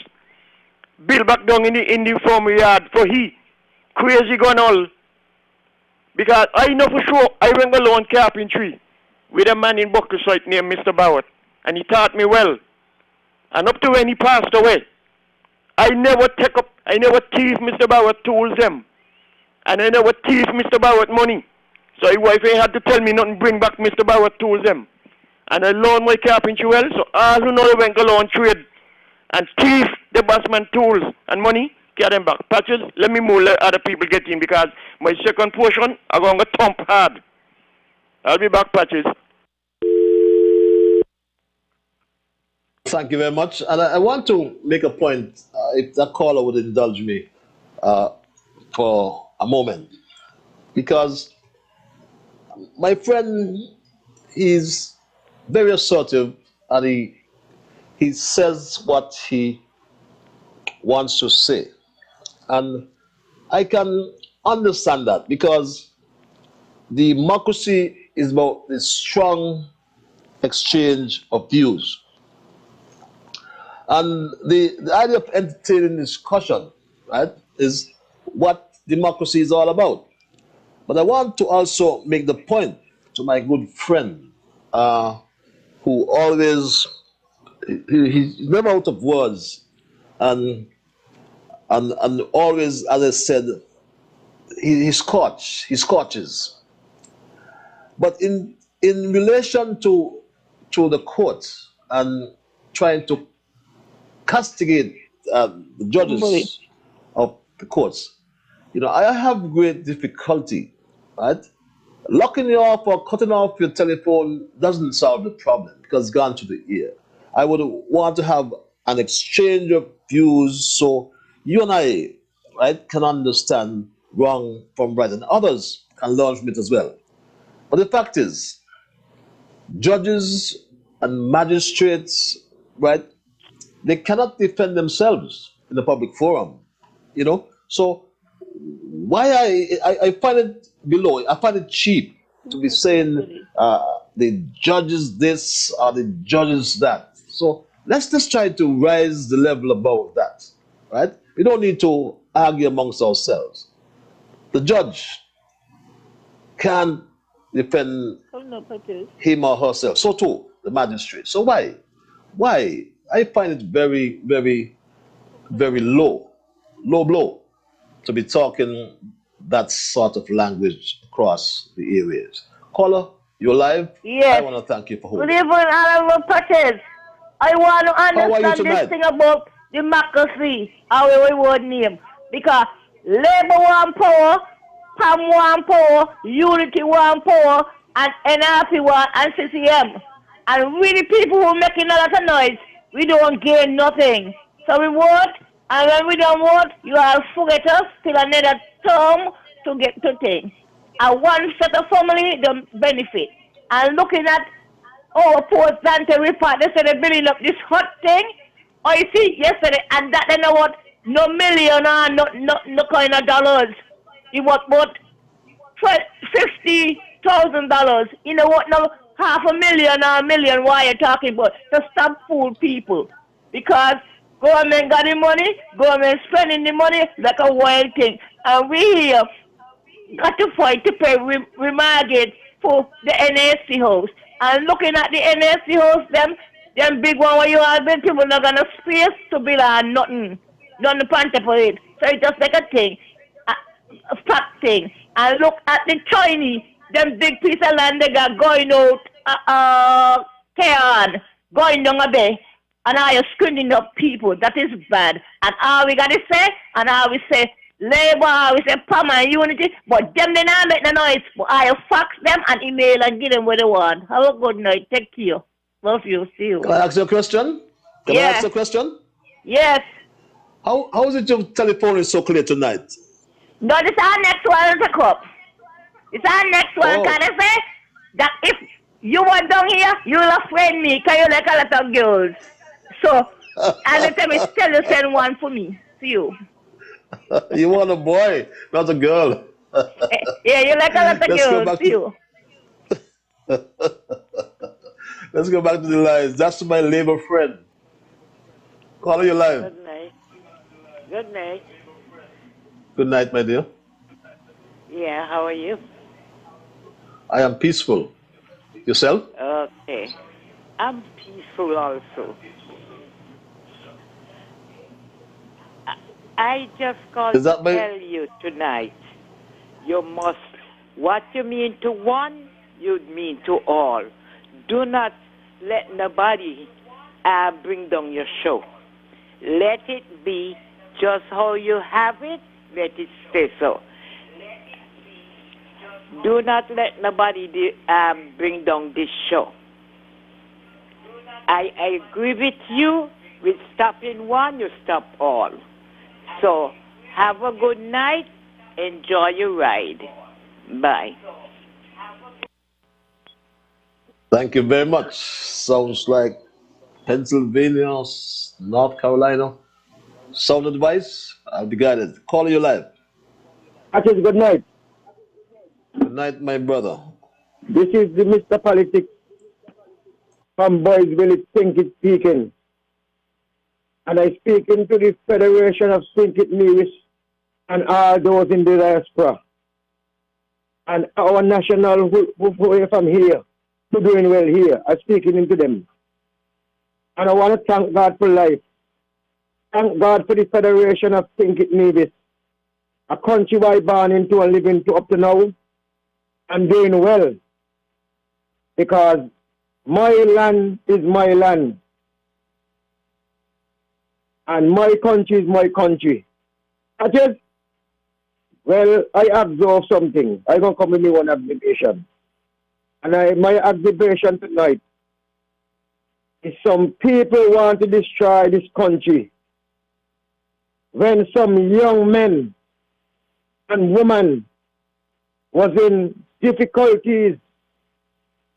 built back down in the farm yard for he. Crazy gun all. Because I know for sure I went alone carpentry with a man in Buckleside named Mr. Bowett. And he taught me well. And up to when he passed away, I never thief Mr. Bowett tools them. And I never thief Mr. Bowett money. So his wife ain't had to tell me nothing, bring back Mr. Bowett tools them. And I learned my carpentry well, so all who know they went go on trade and thief the bossman tools and money, get them back. Patches, let me move, let other people get in because my second portion, I'm going to thump hard. I'll be back, Patches. Thank you very much. And I want to make a point, if that caller would indulge me for a moment. Because my friend is very assertive and he says what he wants to say. And I can understand that because democracy is about the strong exchange of views. And the idea of entertaining discussion, right, is what democracy is all about. But I want to also make the point to my good friend who always, he's never out of words and always, as I said, he scotches. But in relation to the court and trying to castigate the judges of the courts, I have great difficulty, right? Locking you off or cutting off your telephone doesn't solve the problem because it's gone to the ear. I would want to have an exchange of views so you and I, right, can understand wrong from right, and others can learn from it as well. But the fact is, judges and magistrates, right, they cannot defend themselves in the public forum, So why I find it below, I find it cheap to be saying the judges this or the judges that. So let's just try to rise the level above that, right? We don't need to argue amongst ourselves. The judge can defend him or herself. So too, the magistrate. So why? I find it very, very, very low blow to be talking that sort of language across the areas. Caller, you're live. Yes. I want to thank you for holding. Good evening, Honorable Patches. I want to understand this thing about democracy, how we reward name. Because Labour want power, PAM want power, Unity want power, and NRP want, and CCM. And we the people who are making a lot of noise, we don't gain nothing. So we vote, and when we don't vote, you all forget us till another term to get to things. And one set of family don't benefit. And looking at our post-Dante report, they said they're building up this hot thing. Oh, you see, yesterday, and that they know what? No million or no kind of dollars. It was about $50,000. You know what now? $500,000 or $1 million, why are you talking about? To stop fool people. Because government got the money, government spending the money like a wild thing. And we here got to fight to pay remortgage for the NSC house. And looking at the NSC house, them big one where you all build, people not gonna space to build on nothing. Nothing panta for it. So it's just like a thing, a fact thing. And look at the Chinese, them big piece of land they got going out, going down a bay. And are you screening up people? That is bad. And all we got to say, and all we say, Labour, we say PAM and Unity, but them they not make no noise. But I fax them and email and give them what they want. Have a good night. Take care. Love you. See you. Can I ask you a question? Can I ask you a question? Yes. How is it your telephone is so clear tonight? No, this is our next one to come. It's our next one. Can I say that if you were down here, you will friend me because you like a lot of girls. So, and they tell me, tell you send one for me. See you. You want a boy, not a girl. Yeah, you like a lot of girls. See you. Let's go back to the lines. That's my Labour friend. Call you live. Good night. Good night. Good night, my dear. Yeah, how are you? I am peaceful. Yourself? Okay. I'm peaceful also. I just called to tell you tonight, you must, what you mean to one, you mean to all. Do not let nobody bring down your show. Let it be just how you have it. Let it stay so. Do not let nobody bring down this show. I agree with you. With stopping one, you stop all. So have a good night. Enjoy your ride. Bye. Thank you very much. Sounds like Pennsylvania, North Carolina. Sound advice? I'll be guided. Call you live. Actually, good night. Good night, my brother. This is the Mr. Politics from Boysville, Stinkit speaking. And I speak into the Federation of Stinkit Nevis and all those in the diaspora. And our national who are from here, who doing well here, I'm speaking into them. And I want to thank God for life. Thank God for the Federation of Stinkit Nevis, a country I born into and living to up to now. I'm doing well because my land is my land and my country is my country. I observe something. I gonna come with me one observation. And my observation tonight is some people want to destroy this country when some young men and women was in difficulties,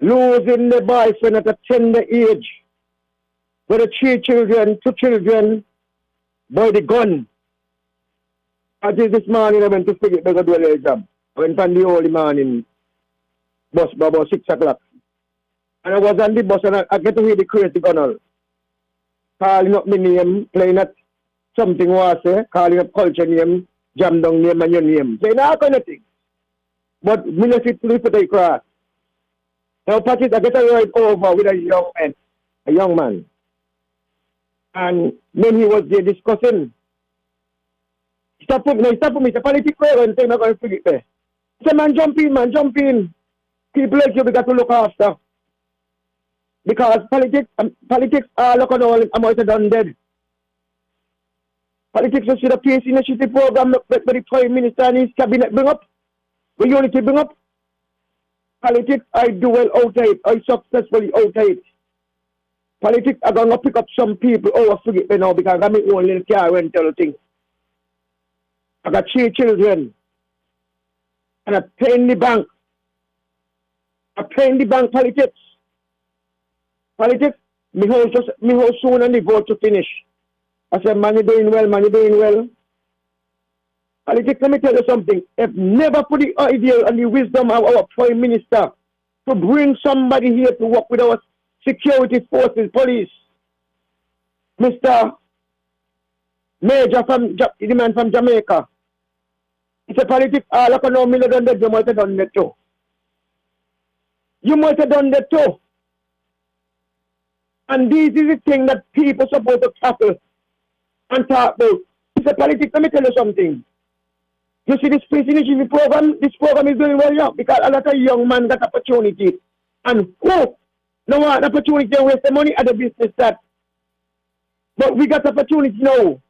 losing their boyfriend at a tender age, with the two children by the gun. I did this morning, I went to figure out do a job. I went on the early morning bus by about 6 o'clock. And I was on the bus and I get to hear the crazy gunner calling up my name, playing at something was calling up culture name, jam down name and your name. Saying all kind of thing. But me not fit to put a cross. Now Patrick, I get a ride over with a young man. And then he was there discussing. Stop me, the politics and say, I'm not going to forget there. He said, man, jump in. People like you, we got to look after. Because politics are looking all, I'm also done dead. Politics is the peace initiative program that the Prime Minister and his cabinet bring up. The unity bring up. Politics, I do well out of it. I successfully out of it. Politics, I'm going to pick up some people. Oh, I forget me now because I got my own little car rental thing. I got 3 children. And I pay in the bank. Politics. Politics, me house soon and the vote to finish. I said, man, you doing well. Politics, let me tell you something. If never put the idea and the wisdom of our Prime Minister to bring somebody here to work with our security forces, police, Mr. Major the man from Jamaica. It's a politics all I can know million that you might have done that too. You might have done that too. And this is the thing that people are supposed to tackle and talk about. It's a politics, let me tell you something. You see this Peace Initiative program, this program is doing well now because a lot of young men got opportunity. And who no want opportunity to waste the money at the business that. But we got opportunity now.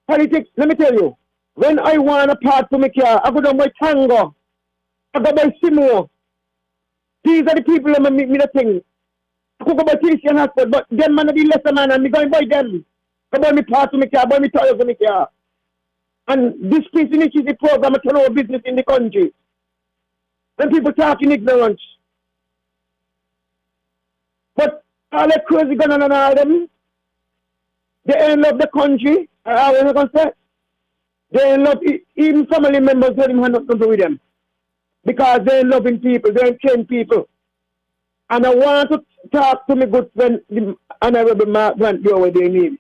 Politics, let me tell you, when I want a part to my car, I go down by Tango, I go by Simo. These are the people that make me the thing. I could go by TC and Hasford, but them man are the lesser man and me going by them. I buy me part to my car, buy me tires to my car. And this Peace Initiative program is our business in the country. When people talk in ignorance. But all that crazy going on and all them, they ain't love the country. I was going to say, they ain't love even family members don't even have nothing to do with them. Because they ain't loving people, they ain't trained people. And I want to talk to my good friend, the Honorable Mark Grant, where they need.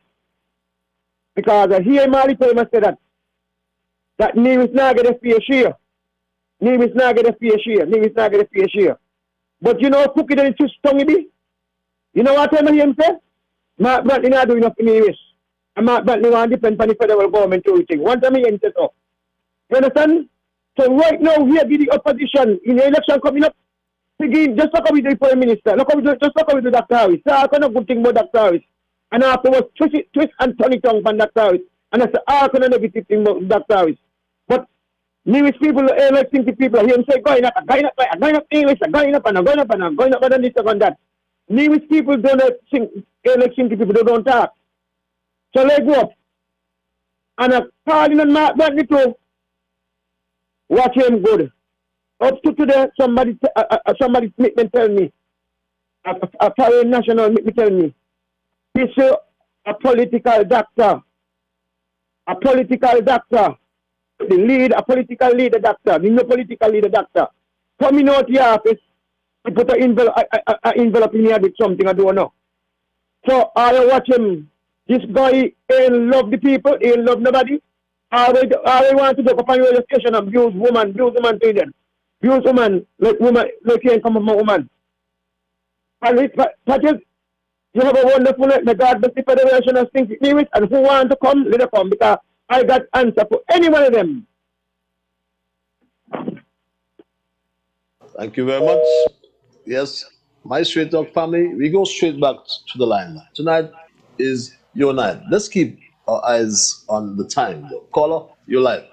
Because I hear him all the time I say that Nevis not get a fair share. Nevis not get a fair share. But you know how cookie then it's tongue be? You know what time I hear him say? Mark Grant not doing enough for Nevis. And Mark Grant want to depend on the federal government to everything. One time I hear him say so. You understand? So right now here be the opposition in the election coming up. Again, just look how we do the Prime Minister. Just look how we do Dr. Harris. So I cannot good thing about Dr. Harris. And afterwards, twist and turn it on from Dr. Harris. And that's all kind of negative thing about Dr. Harris. But Nevis people, like thinking people, hear him say, going up English, going up and going up and going up and this and that. Nevis people don't think, like thinking people don't talk. So they go up. And a calling and Mark Bradley too. Watch him good. Up to today, somebody make me tell me, a foreign national make me tell me, this is a political doctor, a political political leader doctor, no political leader doctor, coming out the office, he put an envelope in here with something I don't know. So I watch him. This guy ain't love the people, ain't love nobody. I want to go up on your station and abuse woman to them. Abuse woman like he ain't come from a woman. And Patches, you have a wonderful night. May God bless the Federation of Think Nevis, and who want to come, let them come, because I got answer for any one of them. Thank you very much. Yes, my Straight Talk family, we go straight back to the line. Tonight is your night. Let's keep our eyes on the time, though. Caller, you're live.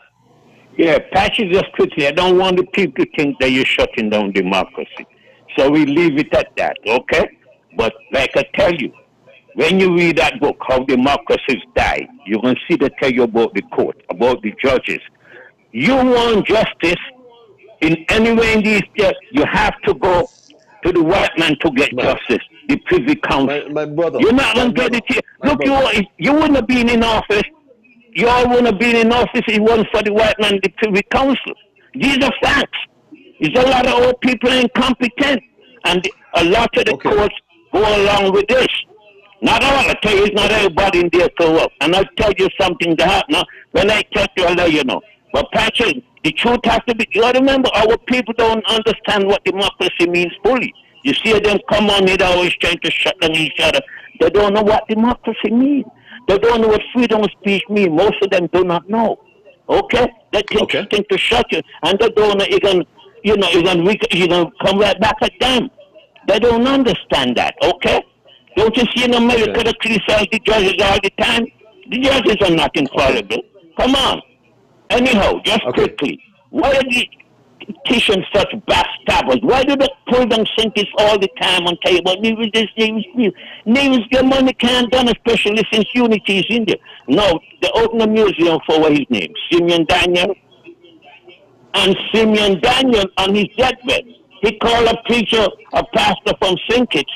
Yeah, Patches, just quickly, I don't want the people to think that you're shutting down democracy. So we leave it at that, okay? But like I tell you, when you read that book, How Democracies Die, you can see they tell you about the court, about the judges. You want justice in any way in these days, you have to go to the white man to get justice, the Privy Council. My brother. You're not going to get it here. Look, you wouldn't have been in office. You all wouldn't have been in office if it wasn't for the white man, the Privy Council. These are facts. There's a lot of old people incompetent, and a lot of the courts go along with this. Not all, I tell you, it's not everybody in there to work. And I'll tell you something to happen. When I tell you, I'll let you know. But Patrick, the truth has to be, you got to remember, our people don't understand what democracy means fully. You see them come on here, always trying to shut down each other. They don't know what democracy means. They don't know what freedom of speech means. Most of them do not know. Okay? They think to shut you, and they don't know you're gonna come right back at them. They don't understand that, okay? Don't you see in America they criticize the judges all the time? The judges are not infallible. Come on. Anyhow, just quickly, why are the politicians such backstabbers? Why do they pull them sentence all the time and tell you about Nevis this, Nevis this? Nevis, your money can't done, especially since unity is in there. No, they opened a museum for what his name, Simeon Daniel. And Simeon Daniel, on his deathbed, he called a preacher, a pastor from St. Kitts,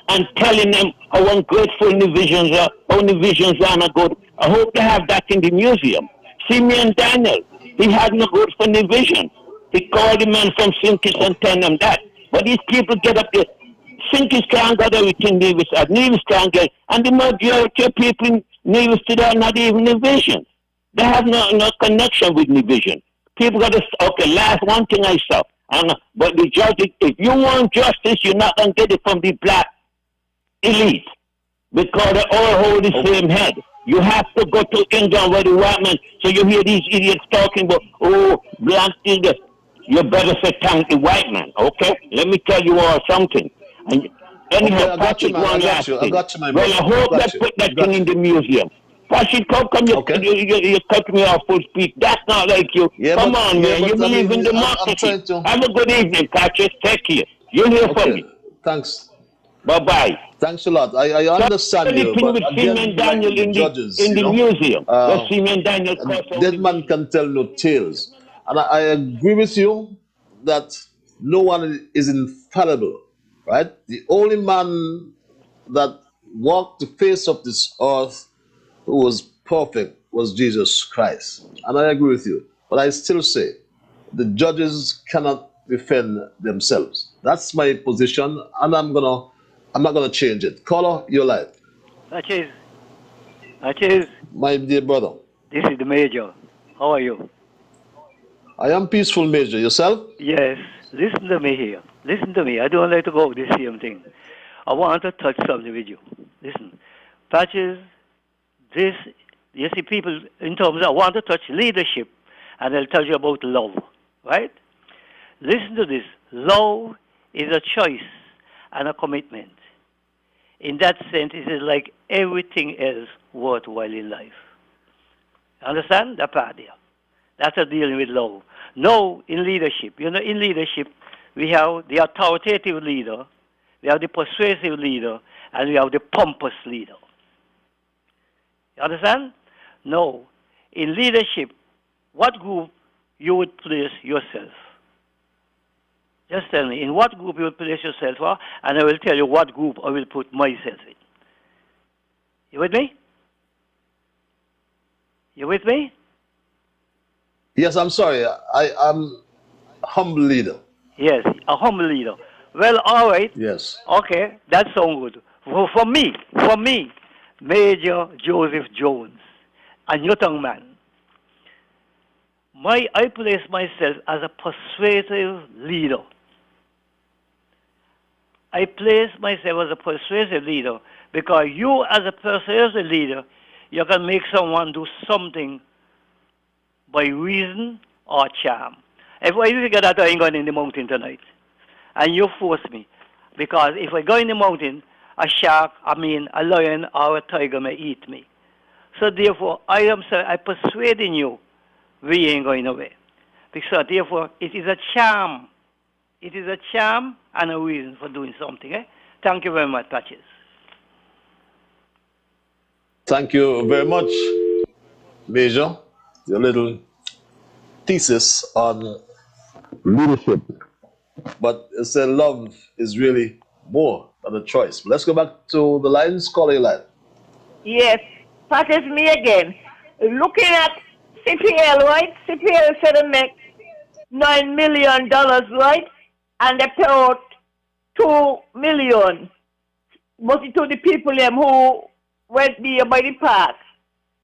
and telling them how ungrateful Nevisians are, how Nevisians are not good. I hope they have that in the museum. Simeon Daniel, he had no good for Nevision. He called the man from St. Kitts and tell them that. But these people get up there. St. Kitts can't get everything Nevis has. Nevis can't get, and the majority of people in Nevis today are not even Nevisians. They have no connection with Nevision. People got to, last one thing I saw. But the judge, if you want justice, you're not going to get it from the black elite, because they all hold the same head. You have to go to England where the white man, so you hear these idiots talking about, black things. You better say thank the white man, okay? Let me tell you all something. And anyhow, Patrick, one last thing. Well, I hope they put that thing in the museum. Patrick, how come you cut me off full speed? That's not like you. Come on, man. You believe in democracy. Have a good evening, Patrick. Take care. You'll hear from me. Thanks. Bye-bye. Thanks a lot. I understand you, but with Simeon Daniel in judges, the museum. Simeon Daniel dead man can tell no tales. And I agree with you that no one is infallible, right? The only man that walked the face of this earth who was perfect was Jesus Christ. And I agree with you. But I still say the judges cannot defend themselves. That's my position, and I'm not gonna change it. Caller, you're live. Patches. My dear brother. This is the Major. How are you? I am peaceful, Major. Yourself? Yes. Listen to me here. Listen to me. I don't like to go this same thing. I want to touch something with you. Listen. Patches, you see people in terms of, I want to touch leadership, and I'll tell you about love, right? Listen to this. Love is a choice and a commitment. In that sense, it is like everything else worthwhile in life. Understand that part there? That's a dealing with love. Now, in leadership, in leadership, we have the authoritative leader, we have the persuasive leader, and we have the pompous leader. You understand? No. In leadership, what group you would place yourself? Just tell me, in what group you would place yourself for, and I will tell you what group I will put myself in. You with me? You with me? Yes, I'm sorry. I'm humble leader. Yes, a humble leader. Well, all right. Yes. Okay, that sounds good. For me, Major Joseph Jones, a young man. I place myself as a persuasive leader. I place myself as a persuasive leader because you, as a persuasive leader, you can make someone do something by reason or charm. If I figure that I ain't going in the mountain tonight, and you force me, because if I go in the mountain, a shark, a lion or a tiger may eat me. So therefore, I persuading you, we ain't going away. Because therefore, it is a charm. It is a charm and a reason for doing something. Thank you very much, Patches. Thank you very much, Major. Your little thesis on leadership. But it's a love is really more than a choice. But let's go back to the lines. Call your line. Yes, Patches, me again. Looking at CPL, right? CPL said to make $9 million, right? And they pay out $2 million. Mostly to the people who went there by the park.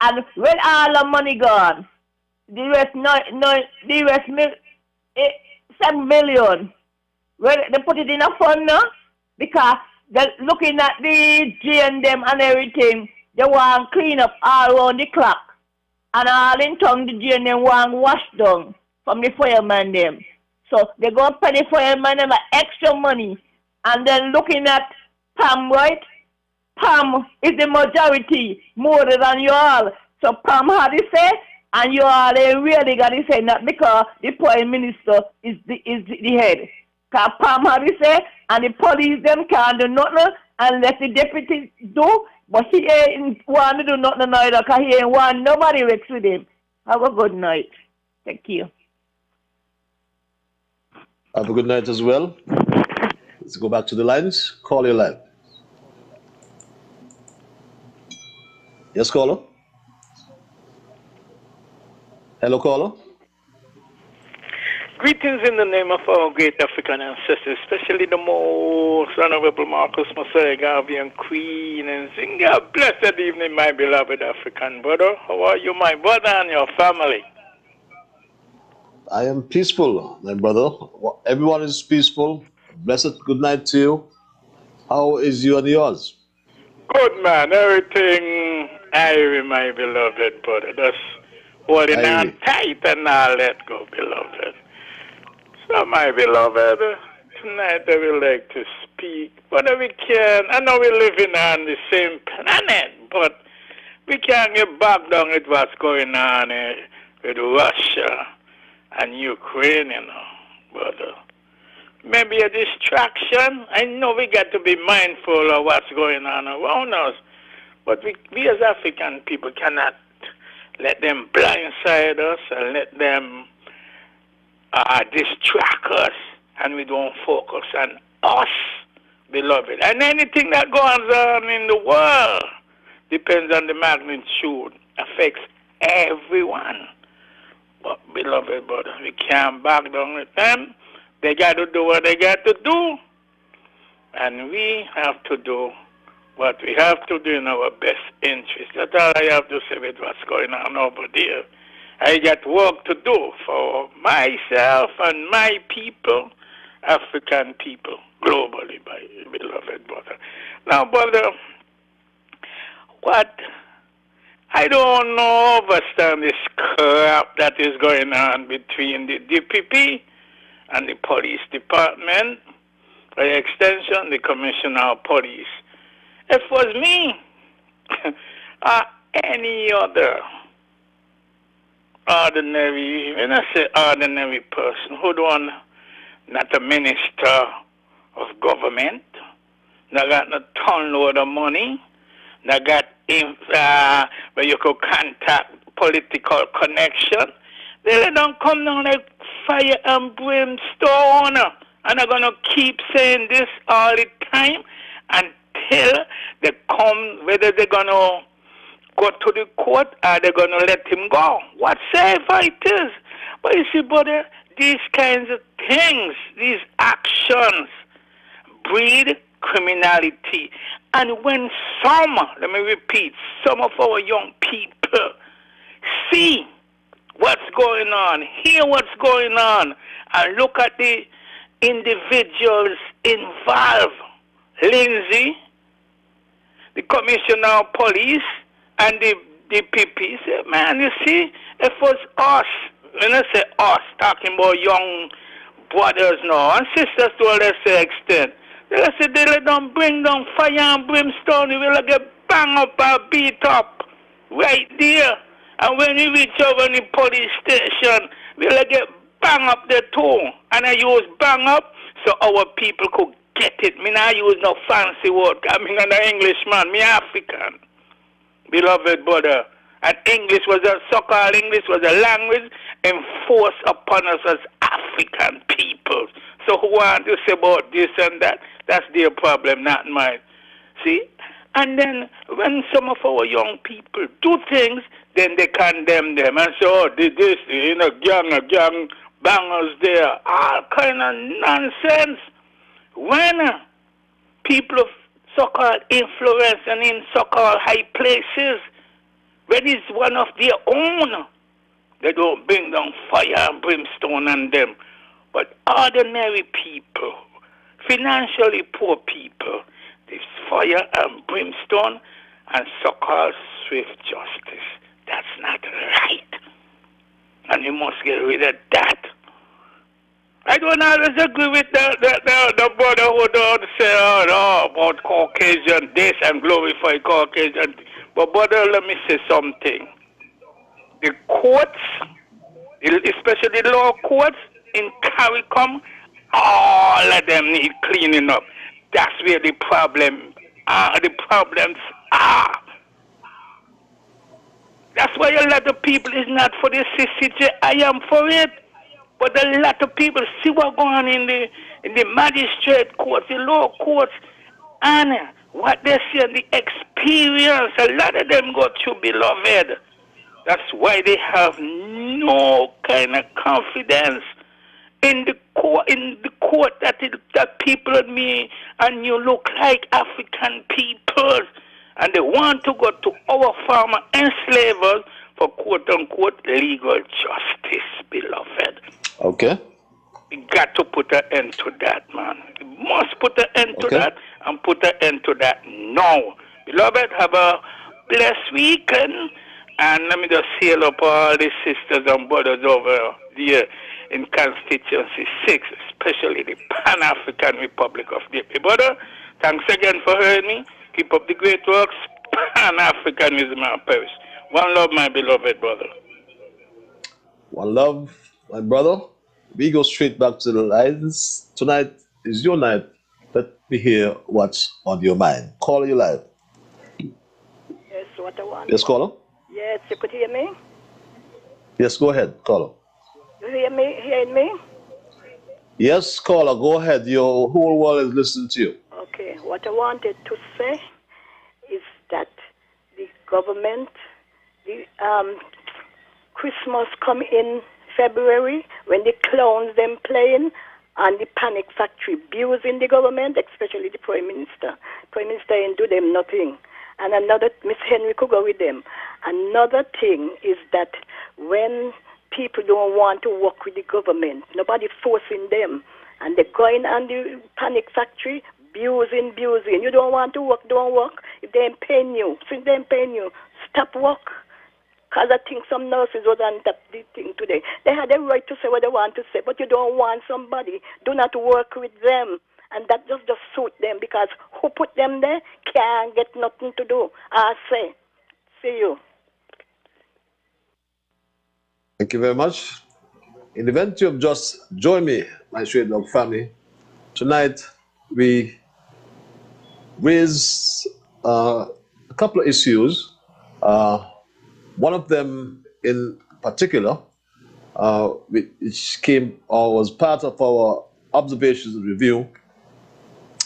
And when all the money gone, the rest $7 million. Well, they put it in a fund now because they're looking at the G&M and everything. They want to clean up all around the clock. And all in town, the G&M want wash down from the fireman them. So they go pay the fireman them extra money. And then looking at Pam, right? Pam is the majority more than you all. So Pam had to say, and you all really got to say that because the prime minister is the head. Because Pam had to say, and the police them can't do nothing unless the deputy do. But he ain't want to do nothing either because he ain't want nobody works with him. Have a good night. Thank you. Have a good night as well. Let's go back to the lines. Call your line. Yes, caller. Hello, caller. Greetings in the name of our great African ancestors, especially the most honorable Marcus Mosiah, Garvey and Queen and Zinga. Blessed evening, my beloved African brother. How are you, my brother, and your family? I am peaceful, my brother. Everyone is peaceful. Blessed good night to you. How is you and yours? Good, man. Everything airy, my beloved brother. Just holding on tight and not let go, beloved. So, my beloved, tonight I would like to speak whatever we can. I know we're living on the same planet, but we can't get back down with what's going on with Russia and Ukraine, But maybe a distraction. I know we got to be mindful of what's going on around us, but we as African people cannot let them blindside us and let them distract us, and we don't focus on us, beloved. And anything that goes on in the world depends on the magnitude, affects everyone. But, beloved brother, we can't back down with them. They got to do what they got to do, and we have to do what we have to do in our best interest. That's all I have to say with what's going on over there. I got work to do for myself and my people, African people, globally, my beloved brother. Now, brother, what I don't know, understand this crap that is going on between the DPP and the police department, by extension, the commissioner of police. If it was me or any other ordinary, when I say ordinary person, who don't, not a minister of government, not got no ton load of money, not got where you could contact political connection, they let them come down like fire and brimstone. And I'm going to keep saying this all the time until they come, whether they're going to go to the court or they're going to let him go. Whatsoever it is. But you see, brother, these kinds of things, these actions breed criminality. And when some, let me repeat, some of our young people see what's going on, hear what's going on, and look at the individuals involved, Lindsay, the commissioner of police, and the DPP, say, man, you see, if it was us, when I say us, talking about young brothers now, and sisters to a lesser extent, they say they let them bring down fire and brimstone, you will get bang up and beat up right there. And when we reach over in the police station, we'll get bang up there too. And I use bang up so our people could get it. Me not use no fancy word. I mean, I'm an Englishman. Me African. Beloved brother. And English was a so-called English was a language enforced upon us as African people. So who want to say about this and that? That's their problem, not mine. See? And then when some of our young people do things, then they condemn them and say, oh, this, gang bangers there. All kind of nonsense. When people of so-called influence and in so-called high places, when it's one of their own, they don't bring down fire and brimstone on them. But ordinary people, financially poor people, there's fire and brimstone and so-called swift justice. That's not right. And you must get rid of that. I don't always agree with the brother who don't say, oh, no, about Caucasian this and glorify Caucasian. But brother, let me say something. The courts, especially the law courts in CARICOM, all of them need cleaning up. That's where the problems are. That's why a lot of people is not for the CCJ. I am for it. But a lot of people see what's going on in the magistrate courts, the law courts, and what they see and the experience. A lot of them go through, beloved. That's why they have no kind of confidence in the court that people and me and you look like African people, and they want to go to our former enslavers for quote-unquote legal justice, beloved. Okay. We got to put an end to that, man. We must put an end to that and put an end to that now. Beloved, have a blessed weekend, and let me just seal up all the sisters and brothers over there in Constituency 6, especially the Pan-African Republic of the Brother, thanks again for hearing me. Keep up the great works. Pan-Africanism and perish. One love, my beloved brother. One love, my brother. We go straight back to the lines. Tonight is your night. Let me hear what's on your mind. Call you live. Yes, what I want. Yes, caller. Yes, you could hear me? Yes, go ahead, caller. You hearing me? Yes, caller, go ahead. Your whole world is listening to you. Okay, what I wanted to say is that the government, the Christmas come in February when the clowns them playing and the panic factory abusing the government, especially the Prime Minister. Prime Minister ain't do them nothing. And another, Miss Henry could go with them. Another thing is that when people don't want to work with the government, nobody forcing them, and they're going on the panic factory, abusing. You don't want to work, don't work. If they ain't paying you, since they ain't paying you, stop work. Because I think some nurses was on top the thing today. They had a right to say what they want to say, but you don't want somebody. Do not work with them. And that just suit them because who put them there can't get nothing to do. I say, see you. Thank you very much. In the event you have just joined me, my Straight Dog family, tonight we raise a couple of issues. One of them in particular, which came or was part of our observations and review,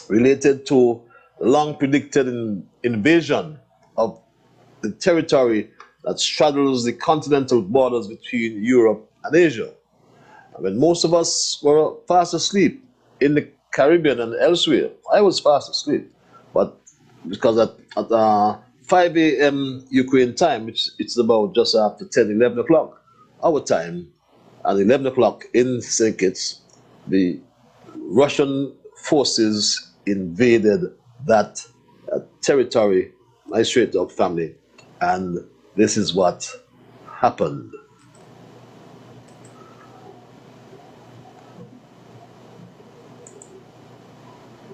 related to the long predicted invasion of the territory that straddles the continental borders between Europe and Asia. When most of us were fast asleep in the Caribbean and elsewhere, I was fast asleep, but because at 5 a.m. Ukraine time, which it's about just after 10, 11 o'clock our time, and 11 o'clock in St. Kitts, the Russian forces invaded that territory, my Straight Dog family, and this is what happened.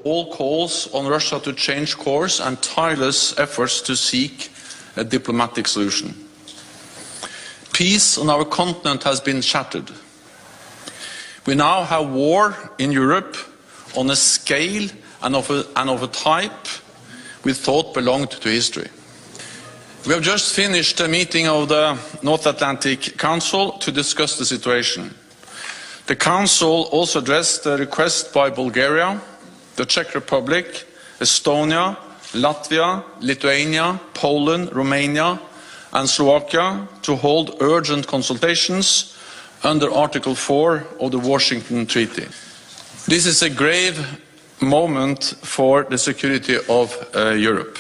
All calls on Russia to change course and tireless efforts to seek a diplomatic solution. Peace on our continent has been shattered. We now have war in Europe on a scale and of a type we thought belonged to history. We have just finished a meeting of the North Atlantic Council to discuss the situation. The Council also addressed the request by Bulgaria, the Czech Republic, Estonia, Latvia, Lithuania, Poland, Romania and Slovakia to hold urgent consultations under Article 4 of the Washington Treaty. This is a grave moment for the security of Europe.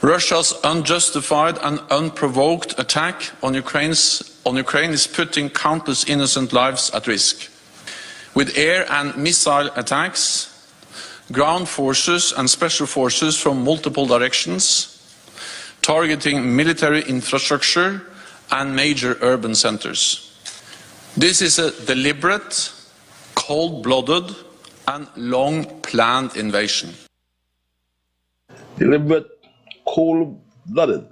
Russia's unjustified and unprovoked attack on Ukraine is putting countless innocent lives at risk. With air and missile attacks, ground forces and special forces from multiple directions, targeting military infrastructure and major urban centers. This is a deliberate, cold-blooded and long-planned invasion. Deliberate, cold-blooded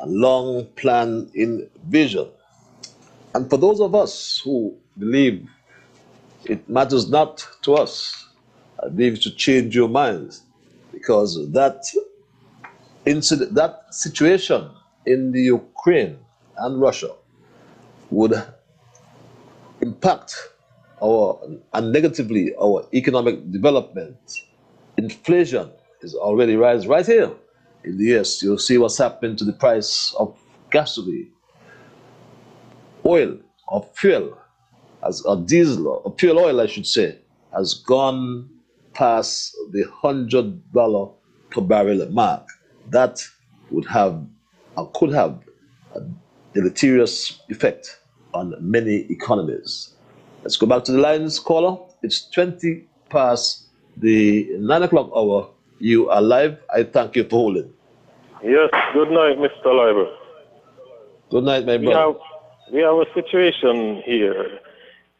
and long-planned invasion. And for those of us who believe it matters not to us, I believe you should change your minds, because that incident, that situation in the Ukraine and Russia would impact and negatively our economic development. Inflation is already rising right here in the US. You'll see what's happening to the price of gasoline, oil, or fuel, or diesel, or fuel oil, I should say, has gone past the $100 per barrel mark. That would have, or could have, a deleterious effect on many economies. Let's go back to the lines, caller. It's 20 past the 9 o'clock hour. You are live. I thank you for holding. Yes, good night, Mr. Liburd. Good night, my brother. We have a situation here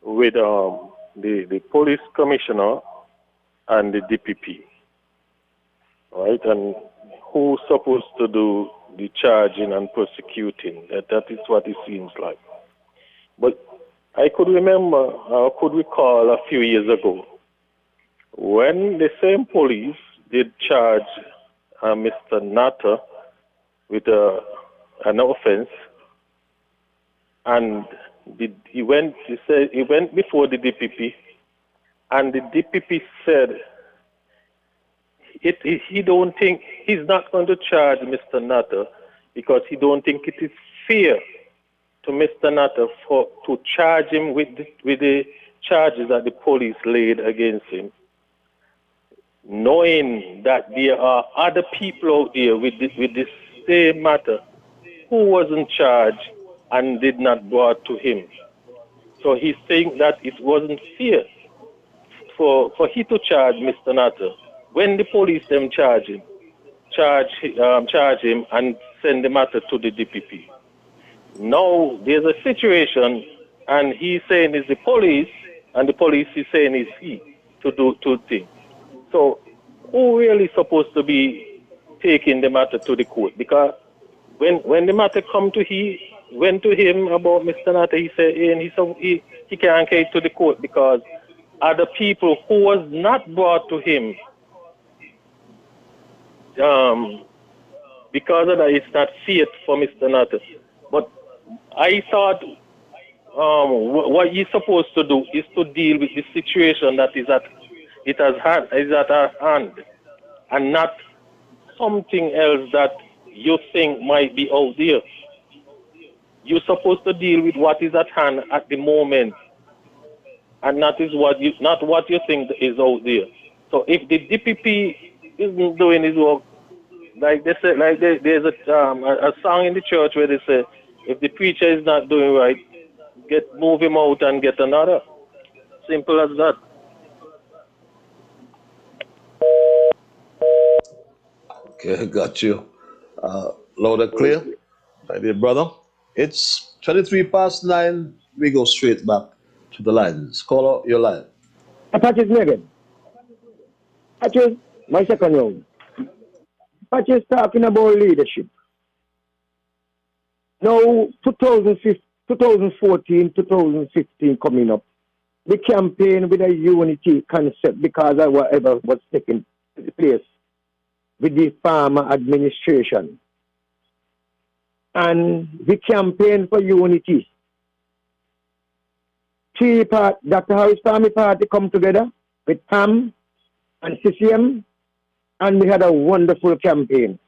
with the police commissioner and the DPP, right? And who's supposed to do the charging and prosecuting? That is what it seems like. But I could remember, I could recall a few years ago, when the same police did charge Mr. Natter with an offense, and he went before the DPP, and the DPP said he don't think he's not going to charge Mr. Natter because he don't think it is fair to Mr. Natter to charge him with the charges that the police laid against him, knowing that there are other people out there with this same matter who wasn't charged and did not brought to him. So he's saying that it wasn't fair for he to charge Mr. Natter when the police them charge him and send the matter to the DPP. Now there's a situation, and he's saying it's the police, and the police is saying it's he to do two things. So who really supposed to be taking the matter to the court? Because when the matter went to him about Mr. Natta, he said he can't take it to the court because other people who was not brought to him, because of that, it's not safe for Mr. Natta. But I thought what he's supposed to do is to deal with the situation that is at our hand, and not something else that you think might be out there. You're supposed to deal with what is at hand at the moment, and not what you think is out there. So if the DPP isn't doing his work, like they say, like there's a song in the church where they say, if the preacher is not doing right, move him out and get another. Simple as that. Okay, got you. Loud and clear, my dear brother. It's 23 past 9. We go straight back to the lines. Call out your line. Patches Megan. Patches, my second round. Patches talking about leadership. Now, 2014, 2015 coming up. The campaign with a unity concept because of whatever was taking place with the farmer administration. And the campaign for unity. Dr. Harris Family Party come together with PAM and CCM, and we had a wonderful campaign.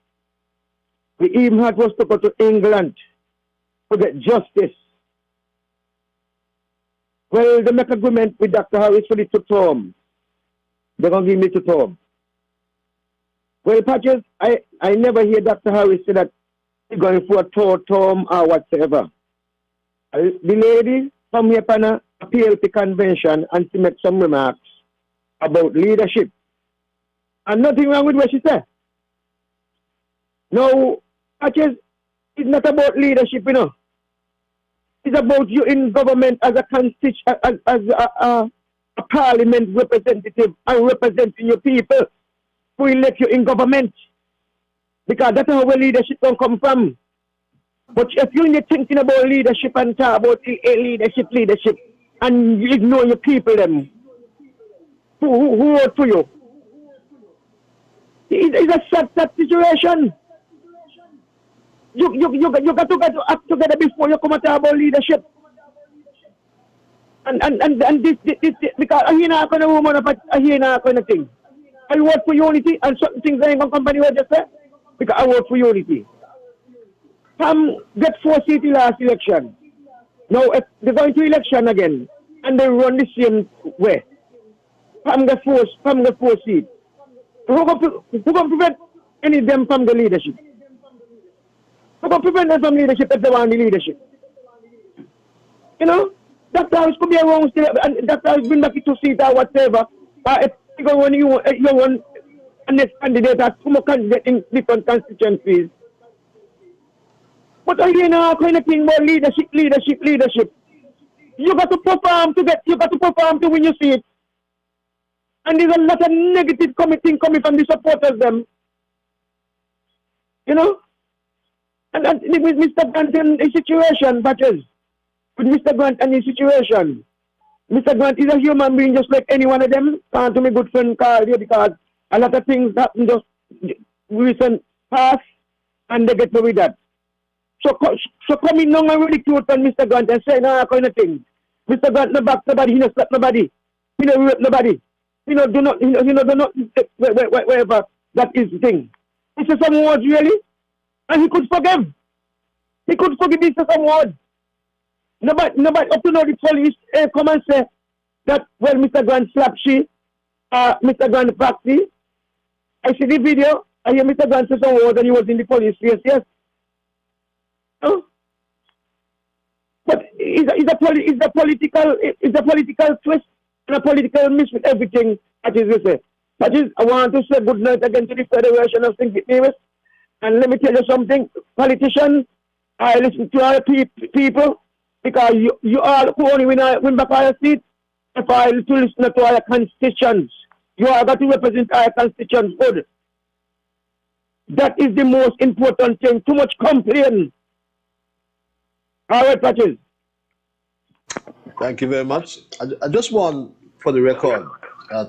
We even had was to go to England to get justice. Well, they make agreement with Dr. Harris for the 2 term. They're going to give me 2 term. Well, Patches, I never hear Dr. Harris say that he's going for a 3rd term or whatsoever. The lady come here on a PLP convention and she make some remarks about leadership. And nothing wrong with what she said. No, Patches, it's not about leadership, you know. It's about you in government as a parliament representative and representing your people who elect you in government. Because that's how leadership don't come from. But if you're thinking about leadership and talk about leadership, and you ignore your people, them, who vote for you? It's a sad situation. You got to act together before you come and talk about leadership. And this because I hear not kind of woman, but I hear not kind of thing. I vote for unity, and certain things ain't gonna company what just say because I vote for unity. Pam get 4 seats last election. Now if they're going to election again and they run the same way, Pam get 4 seats. Who gonna prevent any of them from the leadership? Who gonna prevent them from leadership if they want the leadership? You know, that house could be a wrong still, and that house bring back 2 seats or whatever. If when you want a next candidate as some candidate in different constituencies. But I hear now kind of thing about leadership. You got to perform to win your seat. And there's a lot of negative coming from the supporters them. You know? And with Mr. Grant and the situation, Patches. With Mr. Grant and his situation. Mr. Grant is a human being just like any one of them. Can't to my good friend Carl here because a lot of things happen just recent past and they get away with that. So coming down and ridicule on Mr. Grant and saying kind of thing. Mr. Grant no back nobody, he no slap nobody, he no rape nobody, he no do not wherever that is the thing. He said some words really, and he could forgive. He could forgive Mr. some words. Nobody up to now the police come and say that well Mr. Grant slapped Mr. Grant practice. I see the video, I hear Mr. Grant say some words and he was in the police face, yes. Oh. But it's a political twist and a political miss with everything that is we say. That is, I want to say good night again to the Federation of St. Nevis. And let me tell you something, politicians, I listen to our people because you all who only win back our seat if I to listen to our constituents. You are got to represent our constituents good. That is the most important thing. Too much complaint. All right, Patches. Thank you very much. I just want, for the record,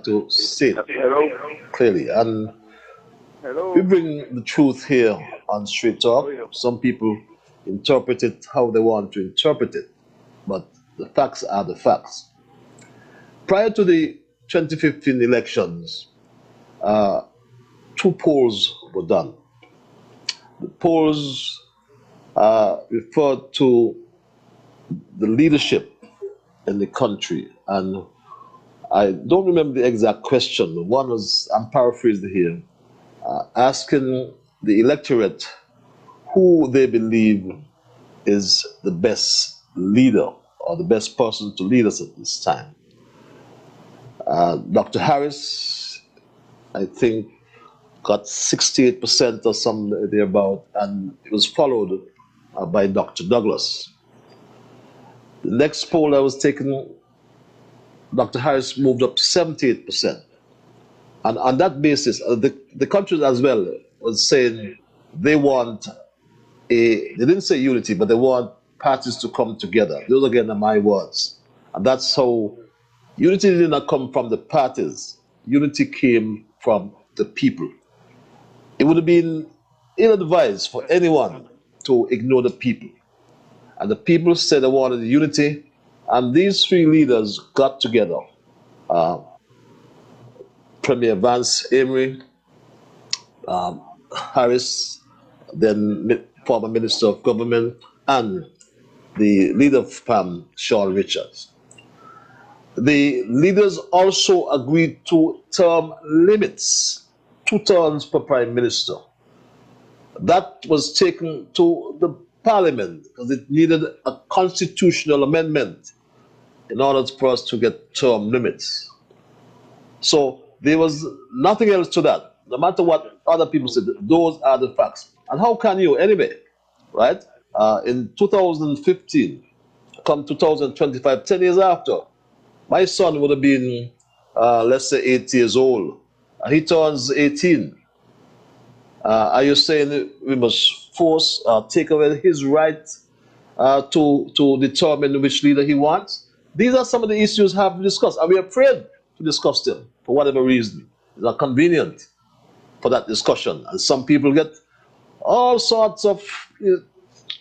to say it clearly. And we bring the truth here on Straight Talk. Some people interpret it how they want to interpret it, but the facts are the facts. Prior to the 2015 elections, 2 polls were done. The polls referred to the leadership in the country, and I don't remember the exact question. One was, I'm paraphrasing here, asking the electorate who they believe is the best leader or the best person to lead us at this time. Dr. Harris, I think, got 68% or something thereabout, and it was followed by Dr. Douglas. The next poll I was taken, Dr. Harris moved up to 78%. And on that basis, the country as well was saying they want they didn't say unity, but they want parties to come together. Those again are my words. And that's how unity did not come from the parties. Unity came from the people. It would have been ill-advised for anyone to ignore the people. And the people said they wanted unity, and these 3 leaders got together. Premier Vance Emery, Harris, then former Minister of Government, and the leader of PAM, Sean Richards. The leaders also agreed to term limits, 2 terms per Prime Minister. That was taken to the Parliament because it needed a constitutional amendment in order for us to get term limits. So there was nothing else to that. No matter what other people said, those are the facts. And how can you, anyway, right? In 2015, come 2025, 10 years after, my son would have been, let's say, 8 years old. He turns 18. Are you saying we must force, take away his right to determine which leader he wants? These are some of the issues have to discuss, and we're afraid to discuss them for whatever reason. It's not convenient for that discussion, and some people get all sorts of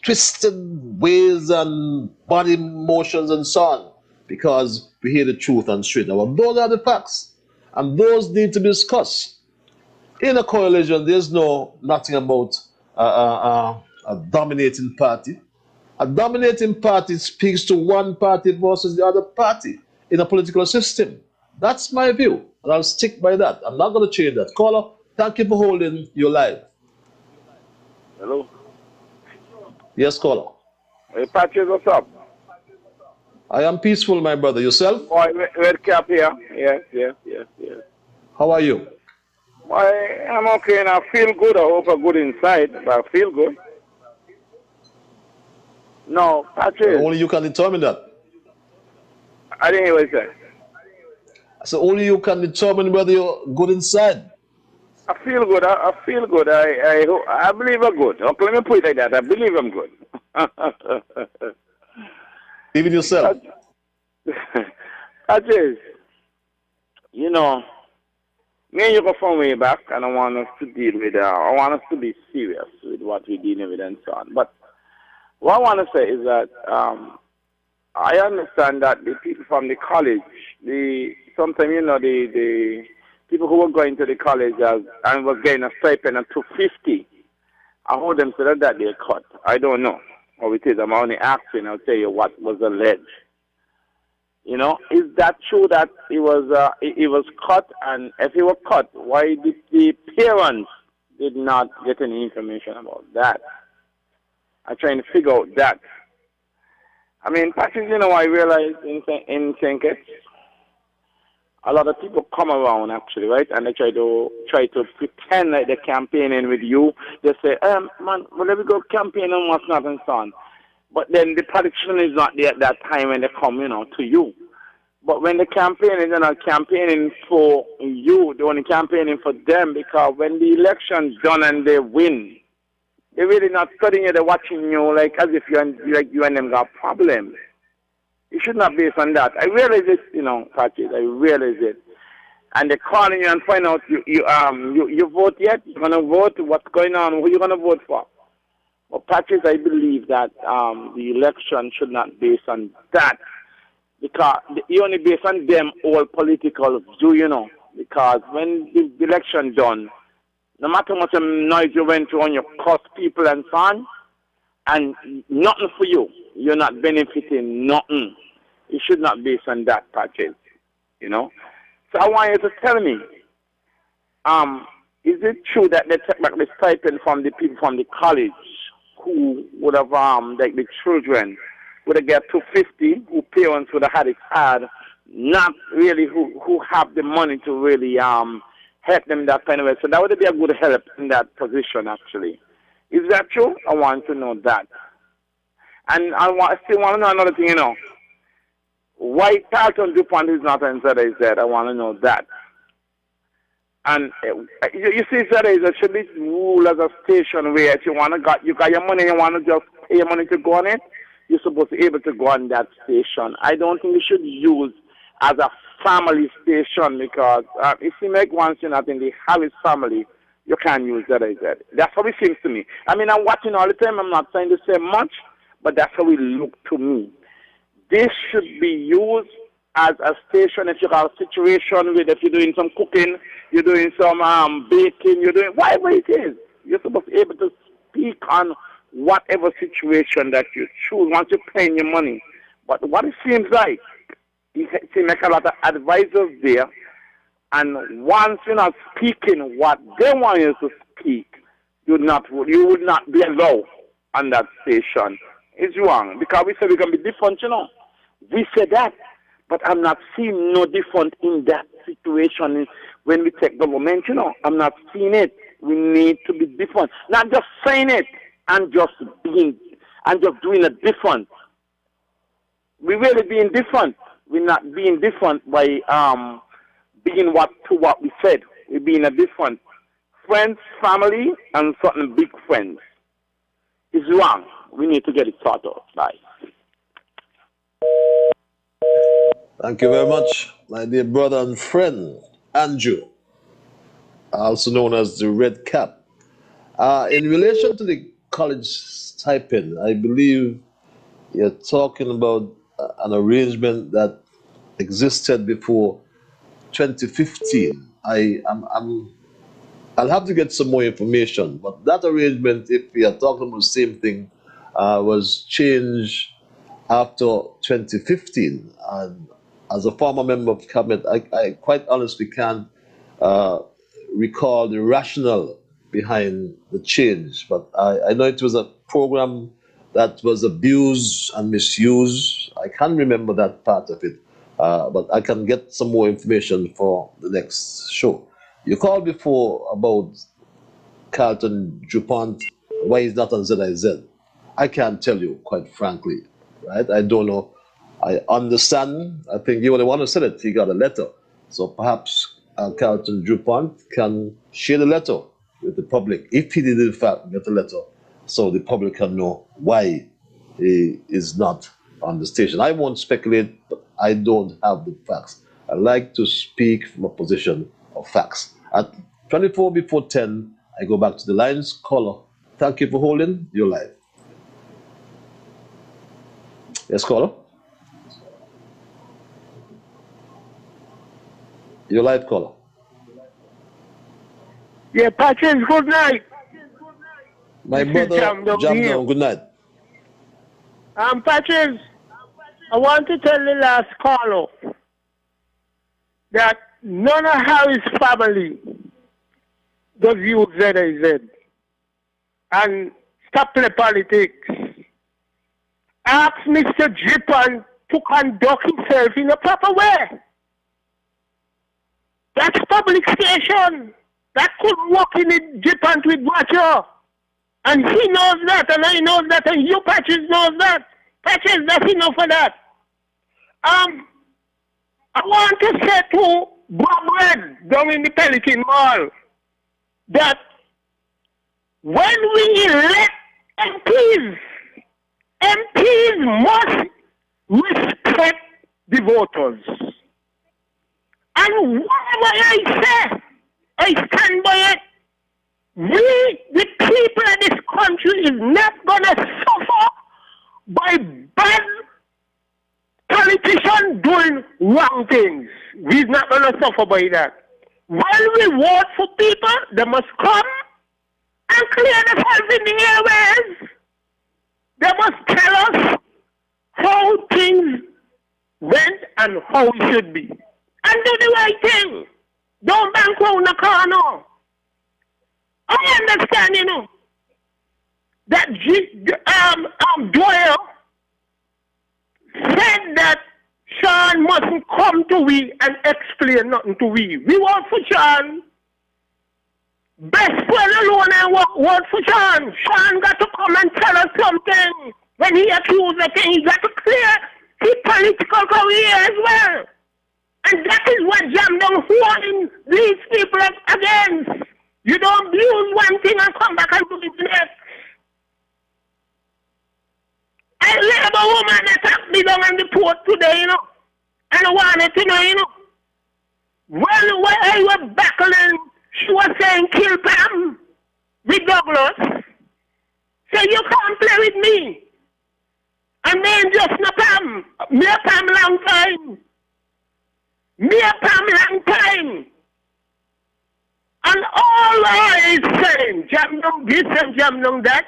twisted ways and body motions and so on because we hear the truth and straight. Now, those are the facts, and those need to be discussed. In a coalition, there's nothing about a dominating party. A dominating party speaks to one party versus the other party in a political system. That's my view, and I'll stick by that. I'm not going to change that. Caller, thank you for holding your line. Hello? Yes, caller. Hey, Patrick, what's up? I am peaceful, my brother. Yourself? Boy, red cap here. Yes. How are you? I'm okay, and I feel good. I hope I'm good inside, but I feel good. No, Patrick. Only you can determine that. I didn't hear what you said. So only you can determine whether you're good inside. I feel good. I feel good. I believe I'm good. Okay, let me put it like that. I believe I'm good. Even yourself. Patrick, you know, me and you go from way back, and I want us to deal with. I want us to be serious with what we're dealing with and so on. But what I want to say is that I understand that the people from the college, sometimes the people who were going to the college and was getting a stipend of $250, I hold them to that they cut. I don't know how it is. I'm only asking. I'll tell you what was alleged. You know, is that true that it was cut? And if it was cut, why did the parents did not get any information about that? I'm trying to figure out that. I mean, Patrick, you know, I realize in St. Kitts, a lot of people come around actually, right? And they try to pretend like they're campaigning with you. They say, man, whenever we go campaign and what's not and so on. But then the politician is not there at that time when they come, you know, to you. But when the campaigning, they're not campaigning for you, they're only campaigning for them, because when the election's done and they win, they're really not studying you, they're watching you like as if you and them got problems. It should not be based on that. I realize it, Patrick, I realize it. And they're calling you and find out you vote yet? You're gonna vote? What's going on? Who you gonna vote for? Well, Patrick, I believe that the election should not be based on that, because you only based on them all political view, because when the election done, no matter how much noise you went through on your cost people and so on, and nothing for you. You're not benefiting nothing. It should not be based on that, Patrick. So I want you to tell me, is it true that they take back the stipend from the people from the college who would have, like the children, would have get $250, who parents would have had it hard, not really who have the money to really help them that kind of way. So that would be a good help in that position, actually. Is that true? I want to know that. And I still want to know another thing, why Carlton DuPont is not in ZAZ. I want to know that. And you see, ZAZ should be ruled as a station where if you got your money, you want to just pay your money to go on it, you're supposed to be able to go on that station. I don't think you should use as a family station, because if you make once you're not in the Harris family, you can't use ZAZ. That's how it seems to me. I mean, I'm watching all the time. I'm not saying to say much, but that's how it look to me. This should be used as a station if you have a situation with, if you're doing some cooking, you're doing some baking, you're doing whatever it is. You're supposed to be able to speak on whatever situation that you choose once you're paying your money. But what it seems like, you see like a lot of advisors there, and once you're not speaking what they want you to speak, you would not be allowed on that station. It's wrong, because we said we're going to be different, We said that, but I'm not seeing no different in that situation when we take government, I'm not seeing it. We need to be different. Not just saying it and just doing it different. We're really being different. We're not being different by being what we said. We're being a different. Friends, family, and certain big friends. It's wrong. We need to get it sorted out. Bye. Thank you very much, my dear brother and friend, Andrew, also known as the Red Cap. In relation to the college stipend, I believe you're talking about an arrangement that existed before 2015. I'll have to get some more information, but that arrangement, if we are talking about the same thing, was changed after 2015. And as a former member of cabinet, I quite honestly can't recall the rationale behind the change, but I know it was a program that was abused and misused. I can't remember that part of it, but I can get some more information for the next show. You called before about Carlton DuPont, why he's not on ZIZ. I can't tell you, quite frankly, right? I don't know. I understand. I think you were the one who said it. He got a letter. So perhaps Carlton DuPont can share the letter with the public, if he did in fact get a letter, so the public can know why he is not on the station. I won't speculate, but I don't have the facts. I like to speak from a position of facts. At 24 before 10, I go back to the lines. Caller, thank you for holding. You're live. Yes, caller? You're live, caller. Yeah, Patrick, good night. My brother, Jam down, good night. Patrick, I want to tell the last caller that none of Harris' family does use ZIZ. And stop the politics. Ask Mr. Jipan to conduct himself in a proper way. That's public station. That could work in the Jipan with Watcher. And he knows that, and I know that, and you, Patrick, knows that. Patrick, that's enough for that. I want to say to Bob Red down in the Pelican Mall that when we elect MPs must respect the voters. And whatever I say, I stand by it. We, the people of this country, is not going to suffer by bad politicians doing wrong things. We're not going to suffer by that. When we vote for people, they must come and clear themselves in the airways. They must tell us how things went and how it should be. And do the right thing. Don't bank round the corner. I understand, you know, that Doyle said that Sean mustn't come to we and explain nothing to we. We want for Sean. Best friend alone and work for Sean. Sean got to come and tell us something. When he accused the thing, he got to clear his political career as well. And that is what Jam Down warning these people against. You don't abuse one thing and come back and do it next. I live a woman that attacked me down on the port today, you know. And I wanted to know, you know. Well, when I was battling, she was saying, kill Pam with Douglas. So you can't play with me. And then just no Pam. Me a Pam long time. Me a Pam long time. And all I is saying, jam down this and jam down that.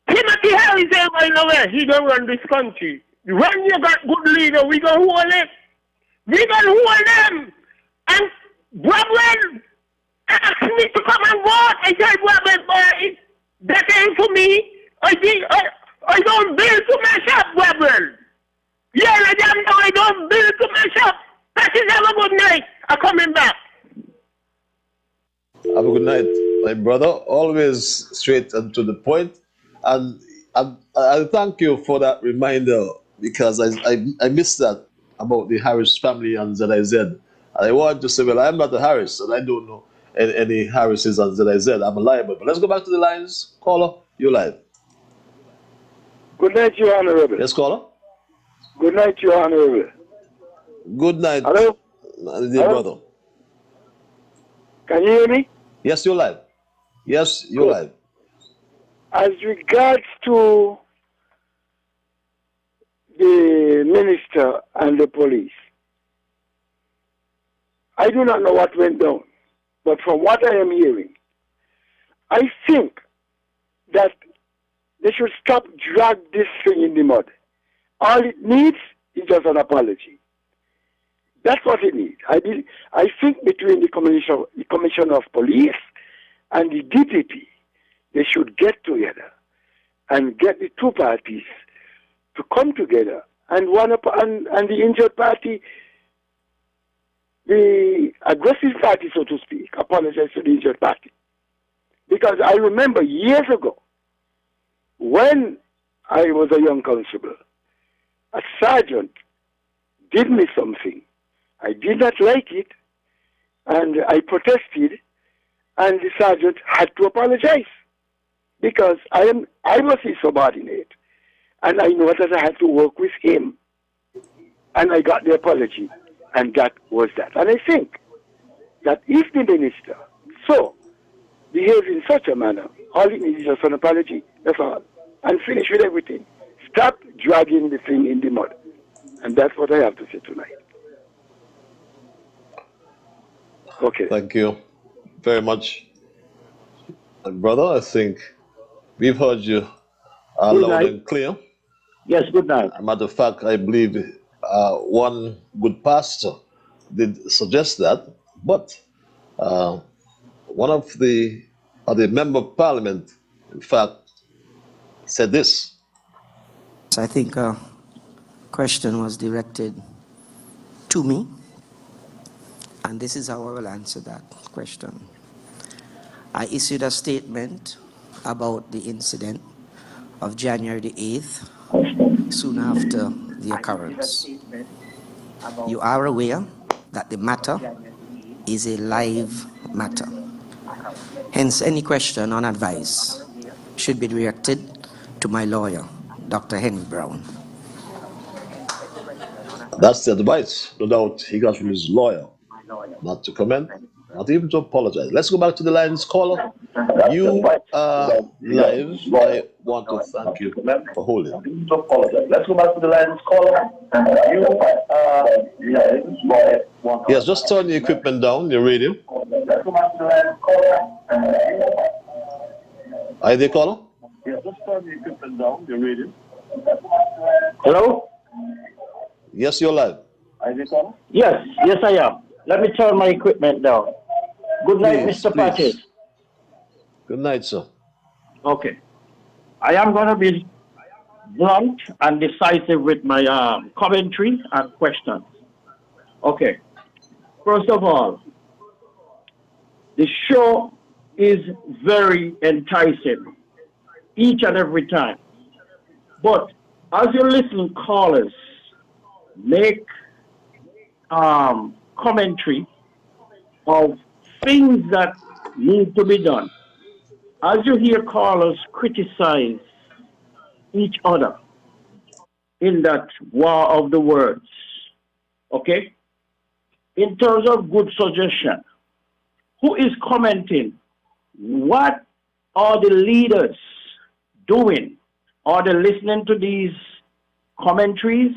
Timothy Harris ain't going nowhere. He don't run this country. When you got good leader, we gonna hold it. We gonna hold them. And Brabwell asked me to come and vote. I said, Brabwell, boy, that ain't for me. I don't build to my shop, Brabwell. Yeah, I don't build to my shop. That is, have a good night. I'm coming back. Have a good night, my brother. Always straight and to the point. And I thank you for that reminder, because I missed that about the Harris family and ZIZ. And I want to say, well, I'm not a Harris, and I don't know any Harrises and ZIZ. I'm a liable. But let's go back to the lines. Caller, you're live. Good night, Your Honorable. Yes, caller. Good night, Your Honorable. Good night. Hello? Dear Hello? brother. Can you hear me? Yes, you're live. Yes, you're live. As regards to the minister and the police, I do not know what went down, but from what I am hearing, I think that they should stop drag this thing in the mud. All it needs is just an apology. That's what it needs. I think between the commissioner of police and the DPP, they should get together and get the two parties to come together, and and the injured party, the aggressive party, so to speak, apologize to the injured party. Because I remember years ago, when I was a young constable, a sergeant did me something. I did not like it, and I protested, and the sergeant had to apologize. Because I was his subordinate, and I know that I had to work with him. And I got the apology, and that was that. And I think that if the minister behaves in such a manner, all it needs is just an apology, that's all. And finish with everything. Stop dragging the thing in the mud. And that's what I have to say tonight. Okay. Thank you very much. And brother, I think we've heard you loud and clear. Yes, good night. As a matter of fact, I believe one good pastor did suggest that, but one of the member of parliament, in fact, said this. I think a question was directed to me, and this is how I will answer that question. I issued a statement about the incident of January the 8th, soon after the occurrence. You are aware that the matter is a live matter. Hence, any question on advice should be directed to my lawyer, Dr. Henry Brown. That's the advice, no doubt, he got from his lawyer. Not to comment, not even to apologize. Let's go back to the lines caller. You are live. I want to thank you for holding. Let's go back to the lines caller. You are live. Yes, just turn the equipment down, your radio. Let's go back to the lines caller. Are you there, caller? Yes, just turn the equipment down, your radio. Hello? Yes, you're live. Are you there, caller? Yes, I am. Let me turn my equipment down. Good night, Please, Mr. please. Patches. Good night, sir. Okay. I am going to be blunt and decisive with my commentary and questions. Okay. First of all, the show is very enticing each and every time. But as you listen, callers make commentary of things that need to be done. As you hear callers criticize each other in that war of the words, okay? In terms of good suggestion, who is commenting? What are the leaders doing? Are they listening to these commentaries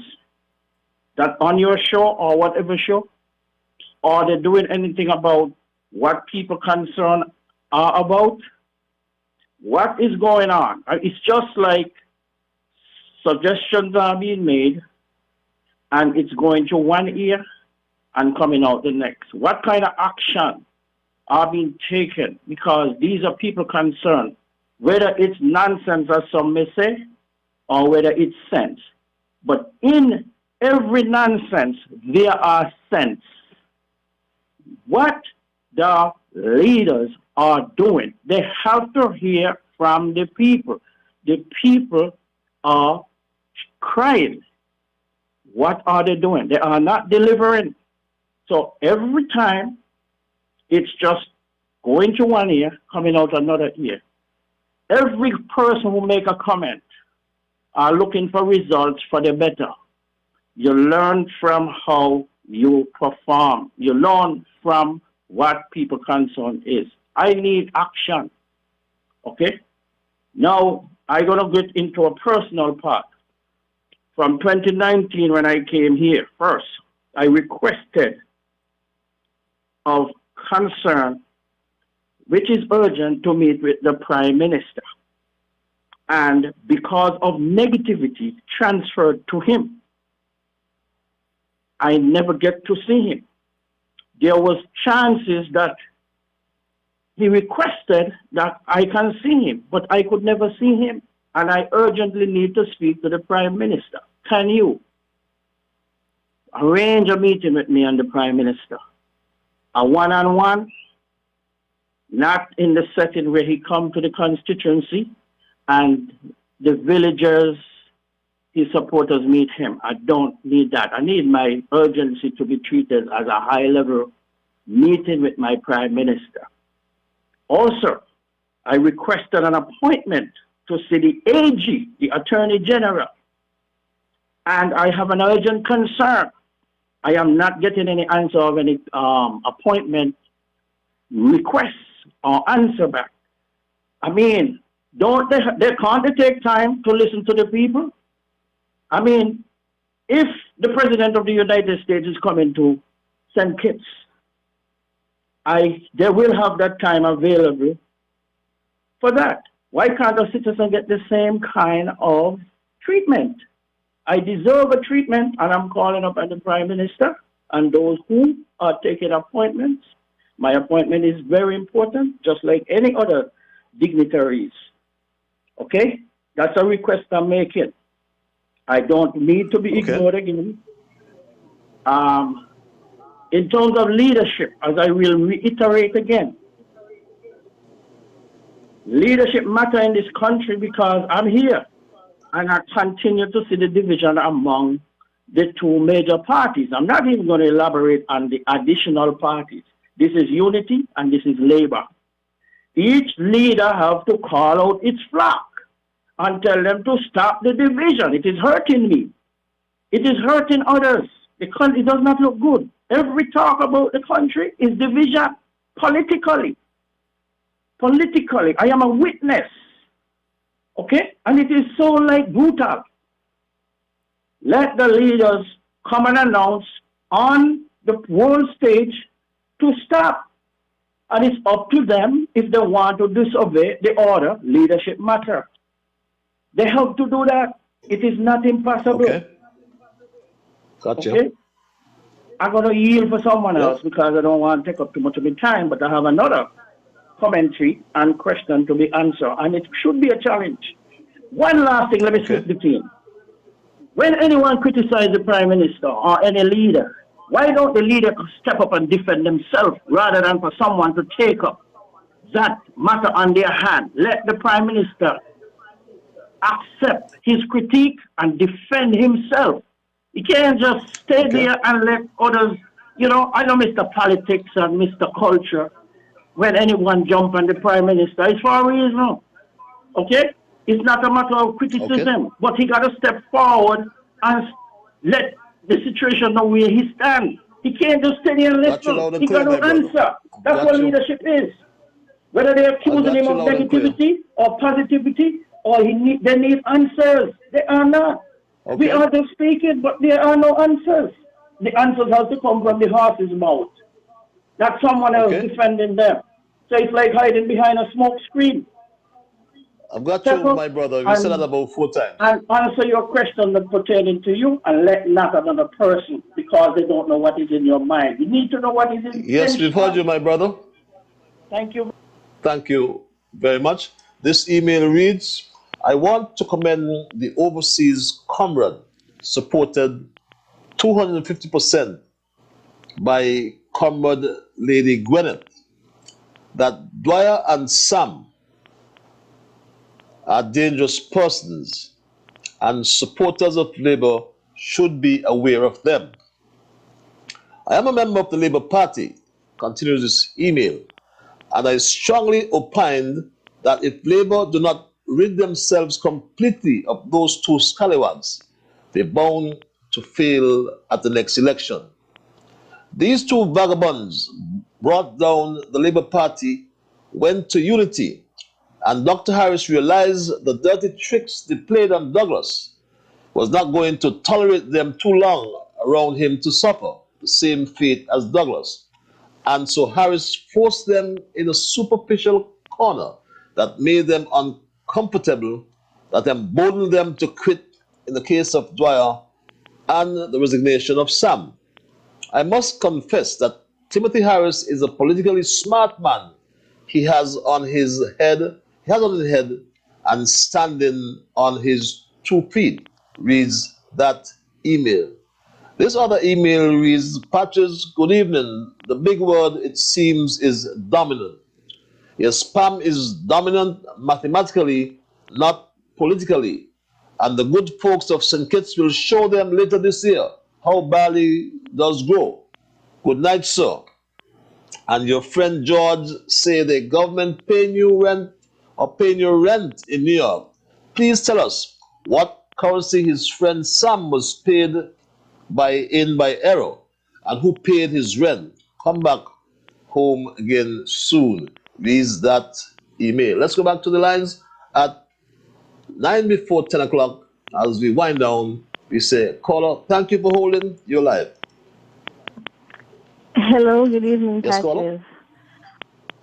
that on your show or whatever show? Are they doing anything about what people concerned are about? What is going on? It's just like suggestions are being made and it's going to one ear and coming out the next. What kind of action are being taken? Because these are people concerned, whether it's nonsense as some may say, or whether it's sense. But in every nonsense, there are sense. What the leaders are doing, they have to hear from the people. The people are crying. What are they doing? They are not delivering. So every time, it's just going to one ear, coming out another ear. Every person who make a comment are looking for results for the better. You learn from how you perform. You learn from what people concern is. I need action. Okay? Now, I'm going to get into a personal part. From 2019, when I came here first, I requested of concern, which is urgent, to meet with the Prime Minister. And because of negativity transferred to him, I never get to see him. There was chances that he requested that I can see him, but I could never see him. And I urgently need to speak to the Prime Minister. Can you arrange a meeting with me and the Prime Minister? A one-on-one, not in the setting where he come to the constituency and the villagers, his supporters meet him. I don't need that. I need my urgency to be treated as a high-level meeting with my Prime Minister. Also, I requested an appointment to see the AG, the Attorney General. And I have an urgent concern. I am not getting any answer of any appointment requests or answer back. I mean, can't they take time to listen to the people? I mean, if the President of the United States is coming to St. Kitts, they will have that time available for that. Why can't a citizen get the same kind of treatment? I deserve a treatment, and I'm calling up on the Prime Minister and those who are taking appointments. My appointment is very important, just like any other dignitaries. Okay? That's a request I'm making. I don't need to be ignored again. In terms of leadership, as I will reiterate again, leadership matter in this country because I'm here and I continue to see the division among the two major parties. I'm not even going to elaborate on the additional parties. This is unity and this is labor. Each leader have to call out its flock and tell them to stop the division. It is hurting me. It is hurting others. The country does not look good. Every talk about the country is division politically. Politically, I am a witness. Okay? And it is so like brutal. Let the leaders come and announce on the world stage to stop. And it's up to them if they want to disobey the order, leadership matter. They have to do that. It is not impossible. Okay. Gotcha. Okay? I'm going to yield for someone else because I don't want to take up too much of my time, but I have another commentary and question to be answered, and it should be a challenge. One last thing, let me switch the team. When anyone criticizes the Prime Minister or any leader, why don't the leader step up and defend themselves rather than for someone to take up that matter on their hand? Let the Prime Minister accept his critique and defend himself. He can't just stay there and let others, you know, I know Mr. Politics and Mr. Culture, when anyone jump on the Prime Minister, it's for a reason. Okay? It's not a matter of criticism, but he got to step forward and let the situation know where he stands. He can't just stay there and listen. He got to answer. That's what leadership is. Whether they're accusing him of negativity or positivity, or they need answers. They are not. We are just speaking, but there are no answers. The answers have to come from the horse's mouth, not someone else defending them. So it's like hiding behind a smoke screen. I've got you, my brother. You said that about 4 times. And answer your question that pertaining to you, and let not another person, because they don't know what is in your mind. You need to know what is in. Yes, we've heard you, my brother. Thank you. Thank you very much. This email reads, I want to commend the overseas comrade supported 250% by Comrade Lady Gwyneth that Dwyer and Sam are dangerous persons and supporters of Labour should be aware of them. I am a member of the Labour Party, continues this email, and I strongly opined that if Labour do not rid themselves completely of those two scallywags, they're bound to fail at the next election. These two vagabonds brought down the Labour Party, went to unity, and Dr. Harris realized the dirty tricks they played on Douglas was not going to tolerate them too long around him to suffer the same fate as Douglas. And so Harris forced them in a superficial corner that made them uncomfortable, that emboldened them to quit in the case of Dwyer and the resignation of Sam. I must confess that Timothy Harris is a politically smart man. He has on his head and standing on his 2 feet, reads that email. This other email reads, Patches, good evening. The big word, it seems, is dominant. Yes, spam is dominant mathematically, not politically. And the good folks of St. Kitts will show them later this year how barley does grow. Good night, sir. And your friend George say the government paying you rent or paying your rent in New York. Please tell us what currency his friend Sam was paid by error and who paid his rent. Come back home again soon. Reads that email. Let's go back to the lines at 9 before 10 o'clock. As we wind down, we say, caller, thank you for holding your live. Hello, good evening, Yes, Patches. caller.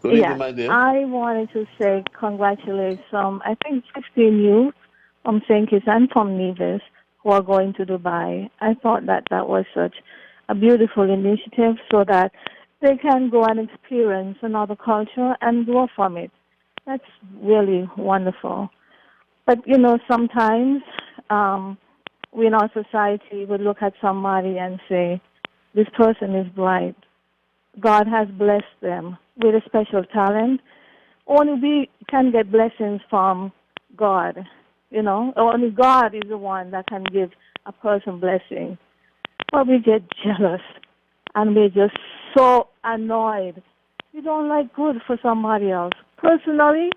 Good evening, my dear. I wanted to say congratulate I think 15 youth from St. Kitts and from Nevis who are going to Dubai. I thought that was such a beautiful initiative so that they can go and experience another culture and grow from it. That's really wonderful. But, you know, sometimes we in our society would look at somebody and say, this person is bright. God has blessed them with a special talent. Only we can get blessings from God, you know. Only God is the one that can give a person blessing. But we get jealous and we're just so annoyed. We don't like good for somebody else. Personally,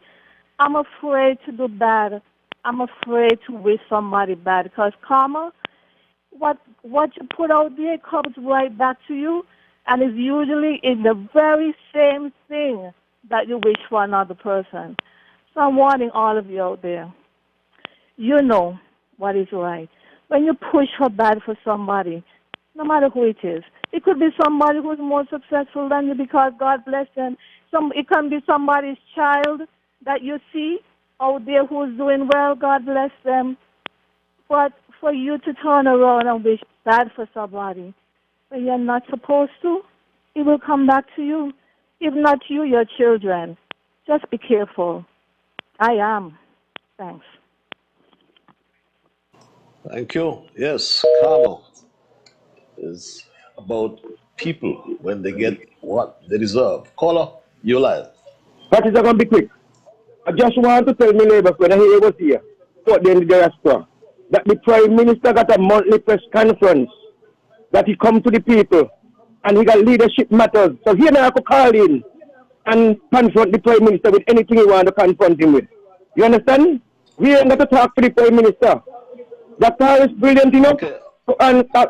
I'm afraid to do bad. I'm afraid to wish somebody bad because karma, what you put out there comes right back to you, and is usually in the very same thing that you wish for another person. So I'm warning all of you out there. You know what is right. When you push for bad for somebody, no matter who it is, it could be somebody who's more successful than you because God bless them. It can be somebody's child that you see out there who's doing well, God bless them. But for you to turn around and wish bad for somebody when you're not supposed to, it will come back to you. If not you, your children. Just be careful. I am. Thanks. Thank you. Yes, karma is about people when they get what they deserve. Caller, you're live. That is going to be quick. I just want to tell my neighbor when he was here, for the diaspora, that the Prime Minister got a monthly press conference, that he come to the people, and he got leadership matters. So he now could call in and confront the Prime Minister with anything he want to confront him with. You understand? We ain't got to talk to the Prime Minister. That car is brilliant enough to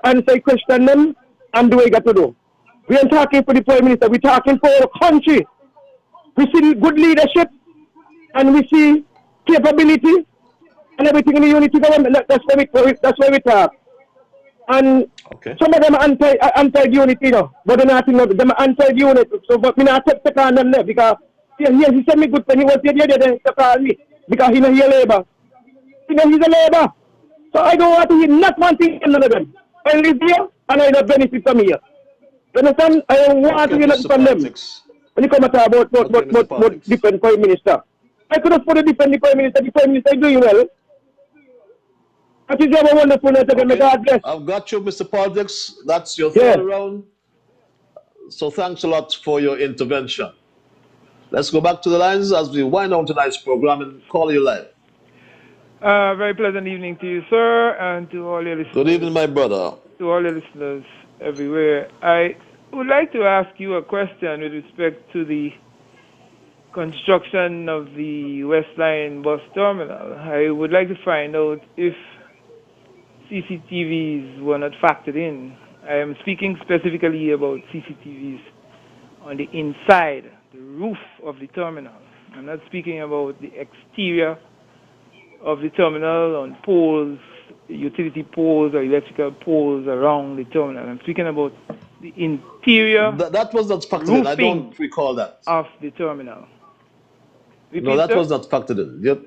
answer question them and do what you got to do. We ain't talking for the Prime Minister, we're talking for our country. We see good leadership and we see capability and everything in the unity government. That's where we talk. And some of them are anti-unity, you know, but they're not, you know, them are anti-unity. So, but me not take on them there because he sent me good when he was here the other day to call me because he know he a labor. He know he's a labor. So I don't want to hear not one thing from none of them. I live here and I don't benefit from here. You understand? I don't want to hear nothing from them. When you come and talk about different Prime Minister. I could have put a different Prime Minister. The Prime Minister is doing well. That is a wonderful night again. God bless. I've got you, Mr. Politics. That's your third round. So thanks a lot for your intervention. Let's go back to the lines as we wind down tonight's program and call you live. Very pleasant evening to you, sir, and to all your listeners. Good evening, my brother. To all your listeners everywhere. I would like to ask you a question with respect to the construction of the West Line bus terminal. I would like to find out if CCTVs were not factored in. I am speaking specifically about CCTVs on the inside, the roof of the terminal. I'm not speaking about the exterior of the terminal on poles, utility poles or electrical poles around the terminal. I'm speaking about the interior that was not factored in. I don't recall that. Of the terminal. No, that was not factored in. Yep.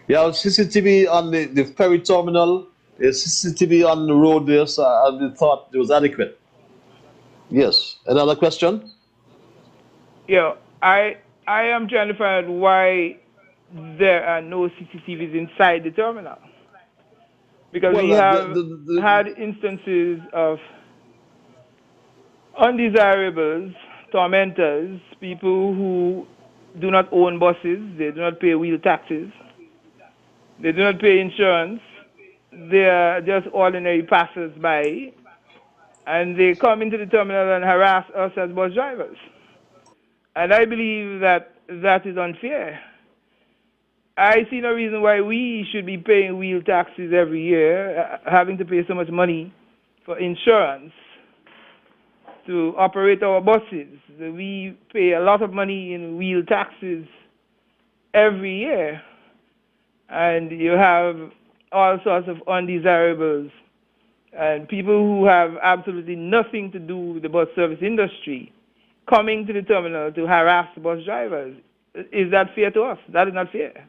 Yeah, CCTV on the ferry terminal, CCTV on the road there, so I thought it was adequate. Yes. Another question? Yeah, I am trying to find out why there are no CCTVs inside the terminal. Because we have had instances of undesirables, tormentors, people who do not own buses, they do not pay wheel taxes, they do not pay insurance, they are just ordinary passers-by, and they come into the terminal and harass us as bus drivers. And I believe that that is unfair. I see no reason why we should be paying wheel taxes every year, having to pay so much money for insurance to operate our buses. We pay a lot of money in wheel taxes every year. And you have all sorts of undesirables and people who have absolutely nothing to do with the bus service industry coming to the terminal to harass bus drivers. Is that fair to us? That is not fair.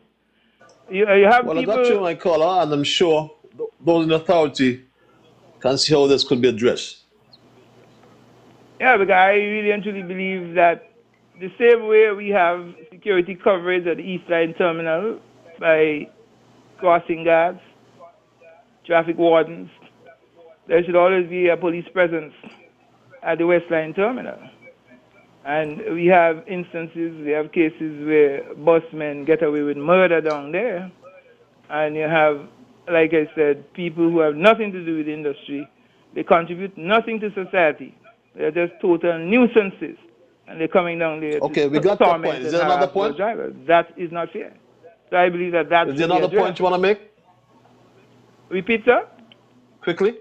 You have well, people... I got you, my caller, and I'm sure those in authority can see how this could be addressed. Yeah, because I really and truly believe that the same way we have security coverage at the East Line Terminal by crossing guards, traffic wardens, there should always be a police presence at the West Line Terminal. And we have instances, we have cases where busmen get away with murder down there. And you have, like I said, people who have nothing to do with the industry They contribute nothing to society. They're just total nuisances. And they're coming down there Okay, we to got your torment point. Is and there another harass those point? drivers. That is not fair. So I believe that Is there should be another point addressed. you want to make? Repeat, sir? Quickly.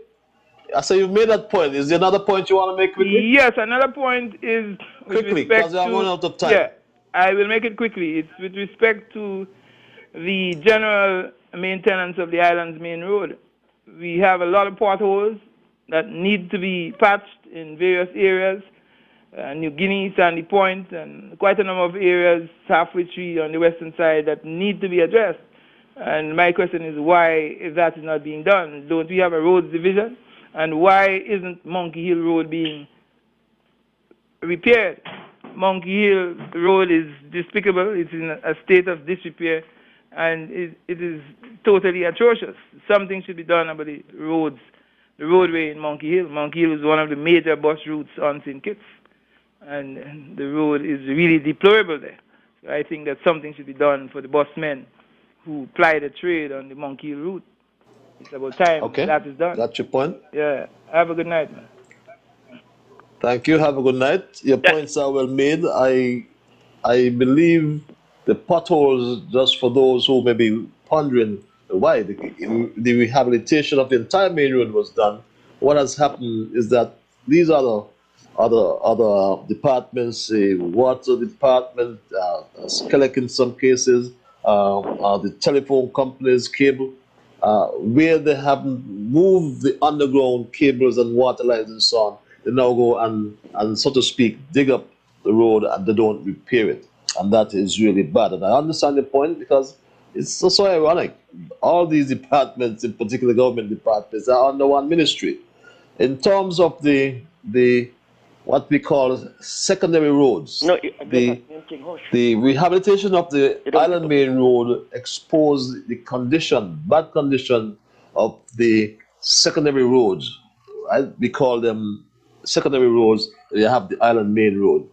I say you've made that point. Is there another point you want to make quickly? Yes, another point is with Quickly, respect because I'm to... running out of time. Yeah, I will make it quickly. It's with respect to the general maintenance of the island's main road. We have a lot of potholes that need to be patched in various areas, New Guinea, Sandy Point, and quite a number of areas, halfway tree on the western side, that need to be addressed. And my question is why, if that is not being done, don't we have a roads division? And why isn't Monkey Hill Road being repaired? Monkey Hill Road is despicable. It's in a state of disrepair, and it is totally atrocious. Something should be done about the roads, the roadway in Monkey Hill. Monkey Hill is one of the major bus routes on St. Kitts, and the road is really deplorable there. So I think that something should be done for the busmen who ply the trade on the Monkey Hill route. It's about time that is done. That's your point. Yeah. Have a good night, man. Thank you. Have a good night. Your points are well made. I believe the potholes, just for those who may be pondering why the rehabilitation of the entire main road was done, what has happened is that these other departments, the water department, Skelec in some cases, the telephone companies, cable, where they haven't moved the underground cables and water lines and so on, they now go and so to speak, dig up the road and they don't repair it. And that is really bad. And I understand the point because it's so ironic. All these departments, in particular government departments, are under one ministry. In terms of the what we call secondary roads, the rehabilitation of the Island Main Road exposed the bad condition of the secondary roads. Right? We call them secondary roads. You have the Island Main Road.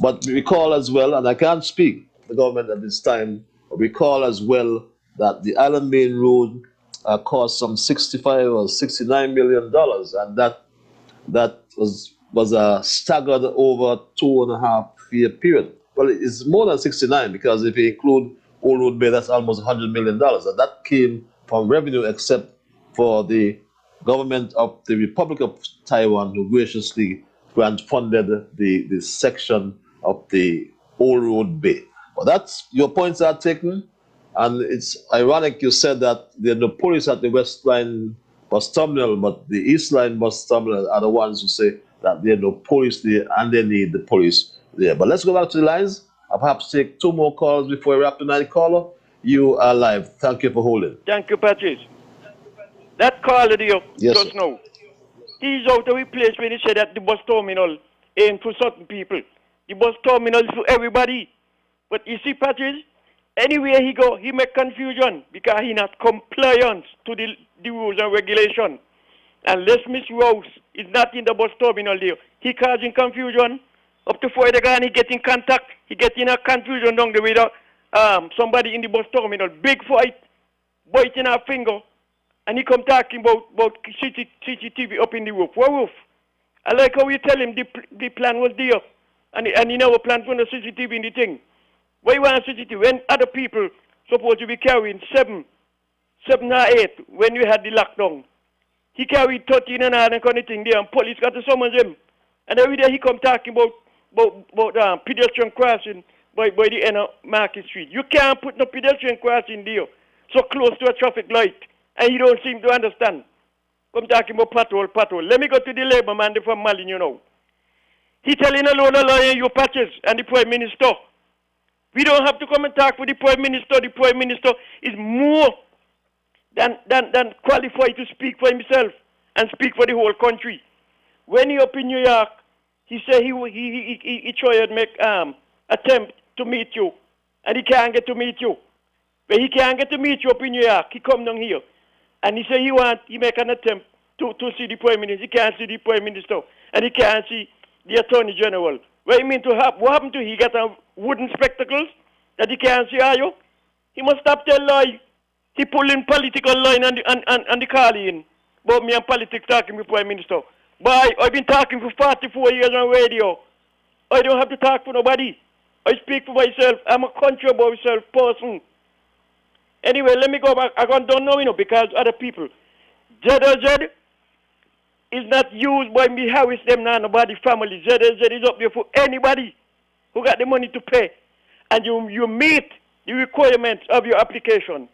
But we recall as well, and I can't speak for the government at this time, but we recall as well that the Island Main Road cost some $65 or $69 million, and that was staggered over a 2.5 year period. Well, it's more than 69 because if you include Old Road Bay, that's almost $100 million, and that came from revenue except for the government of the Republic of Taiwan, who graciously grant-funded the section of the Old Road Bay. But that's your points are taken, and it's ironic you said that there are no police at the West Line bus terminal, but the East Line bus terminal are the ones who say that there are no police there and they need the police there. But let's go back to the lines. I'll perhaps take 2 more calls before we wrap tonight. Caller, you are live. Thank you for holding. Thank you, Patrice. That caller there just now, he's out of his place when he said that the bus terminal ain't for certain people. The bus terminal is for everybody. But you see, Patrice, anywhere he go, he make confusion because he not compliant to the rules and regulation. And Les Miss Rose is not in the bus terminal there. He causing confusion. Up to 4 and he get in contact. He get in a confusion down the way somebody in the bus terminal. Big fight, biting our finger. And he come talking about CCTV up in the roof. What roof? I like how you tell him the plan was there. And he never planned for the CCTV in the thing. Why you want CCTV? When other people supposed to be carrying 7 or 8 when we had the lockdown. He carried 13 and all that kind of thing there, and police got to summon him. And every day he come talking about pedestrian crossing by the end of Market Street. You can't put no pedestrian crossing there, so close to a traffic light, and you don't seem to understand. Come talking about patrol. Let me go to the labor man from Mali, you know. He telling a load of lawyer you patches and the Prime Minister. We don't have to come and talk with the Prime Minister. The Prime Minister is more than qualified to speak for himself and speak for the whole country. When he up in New York, he said he tried to make attempt to meet you, and he can't get to meet you. But he can't get to meet you up in New York. He come down here, and he said he make an attempt to see the Prime Minister. He can't see the Prime Minister, and he can't see the Attorney General. What you mean to have? What happened to him? He got wooden spectacles that he can't see, are you? He must stop telling lie. He pulling political line and the calling. about me and politics talking with Prime Minister. Boy, I've been talking for 44 years on radio. I don't have to talk for nobody. I speak for myself. I'm a country about myself person. Anyway, let me go back. I don't know, because other people. ZLZ is not used by me Harris them now, nobody family. ZLZ is up there for anybody who got the money to pay. And you meet the requirements of your application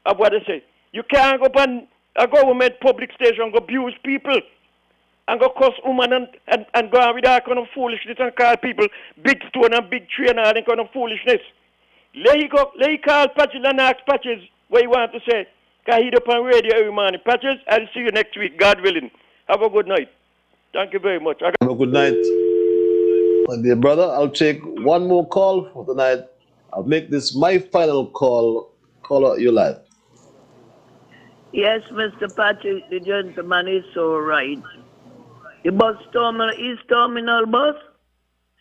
of what they say. You can't go on a government public station and go abuse people and go curse women and go on with that kind of foolishness and call people big stone and big tree and all that kind of foolishness. Let he call Patches and ask Patches what he want to say. Because he's up on radio every morning. Patches, I'll see you next week, God willing. Have a good night. Thank you very much. Have a good night. My dear brother, I'll take one more call for tonight. I'll make this my final call. Caller, you live. Yes, Mr. Patrick, the gentleman is so right. The bus terminal, East Terminal bus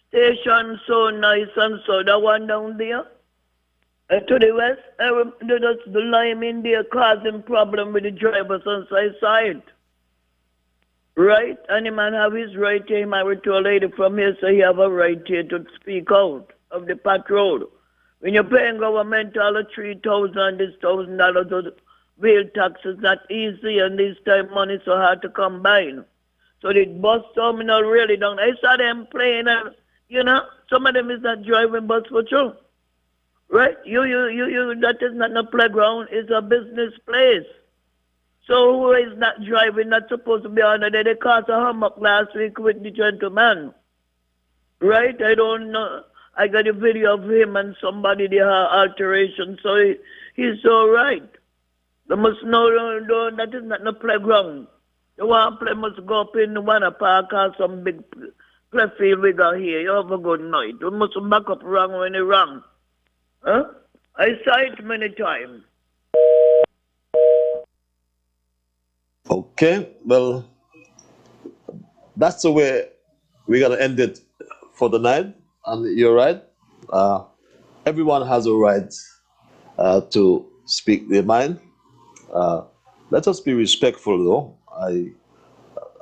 station, so nice and so the one down there. To the west, the lime in there causing problem with the drivers on side. Right? And the man have his right here. He married to a lady from here, so he have a right here to speak out of the patrol. When you're paying government all the $3,000 and this $1,000 of wheel taxes, not easy, and this time money so hard to combine. So the bus terminal really down. I saw them playing, and some of them is not driving bus for sure. Right? You, that is not a playground, it's a business place. So who is not driving, not supposed to be on there? They caught a hummock last week with the gentleman. Right? I don't know. I got a video of him and somebody, the alteration, so he's all right. They must know that is not a playground. You want to play, must go up in the Wanna Park or some big playfield we got here. You have a good night. You must back up wrong when you're wrong. Huh? I saw it many times. Okay, well, that's the way we're going to end it for the night. And you're right. Everyone has a right to speak their mind. Let us be respectful, though.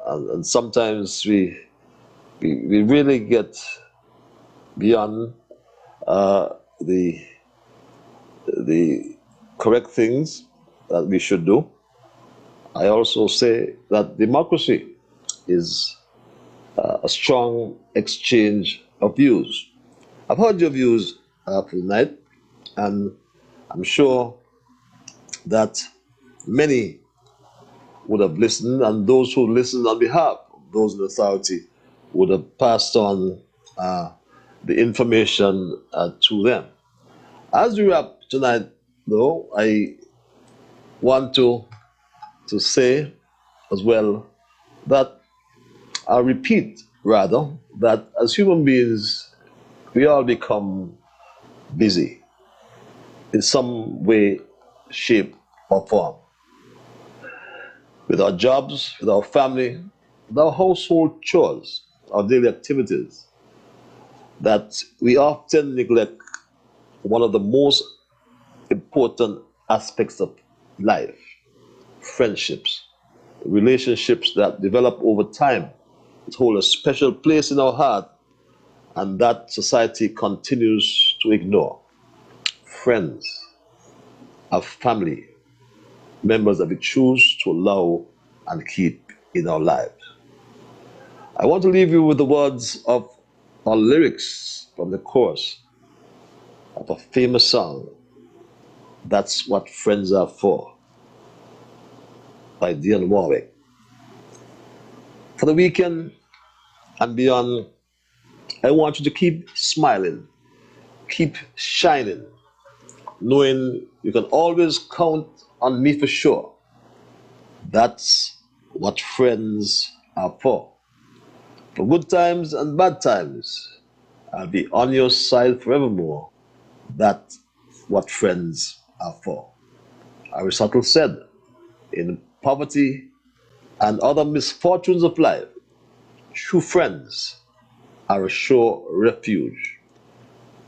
And sometimes we really get beyond the correct things that we should do. I also say that democracy is a strong exchange of views. I've heard your views tonight, and I'm sure that many would have listened, and those who listened on behalf of those in authority would have passed on the information to them. As we wrap tonight, though, I want to say as well that I'll repeat, rather, that as human beings, we all become busy in some way, shape, or form. With our jobs, with our family, with our household chores, our daily activities, that we often neglect one of the most important aspects of life: friendships, relationships that develop over time, that hold a special place in our heart, and that society continues to ignore. Friends, our family, members that we choose to allow and keep in our lives. I want to leave you with the words of our lyrics from the chorus of a famous song, "That's What Friends Are For," by Dionne Warwick. For the weekend and beyond, I want you to keep smiling, keep shining, knowing you can always count on me for sure. That's what friends are for. For good times and bad times, I'll be on your side forevermore. That's what friends are for. Aristotle said, in poverty and other misfortunes of life, true friends are a sure refuge.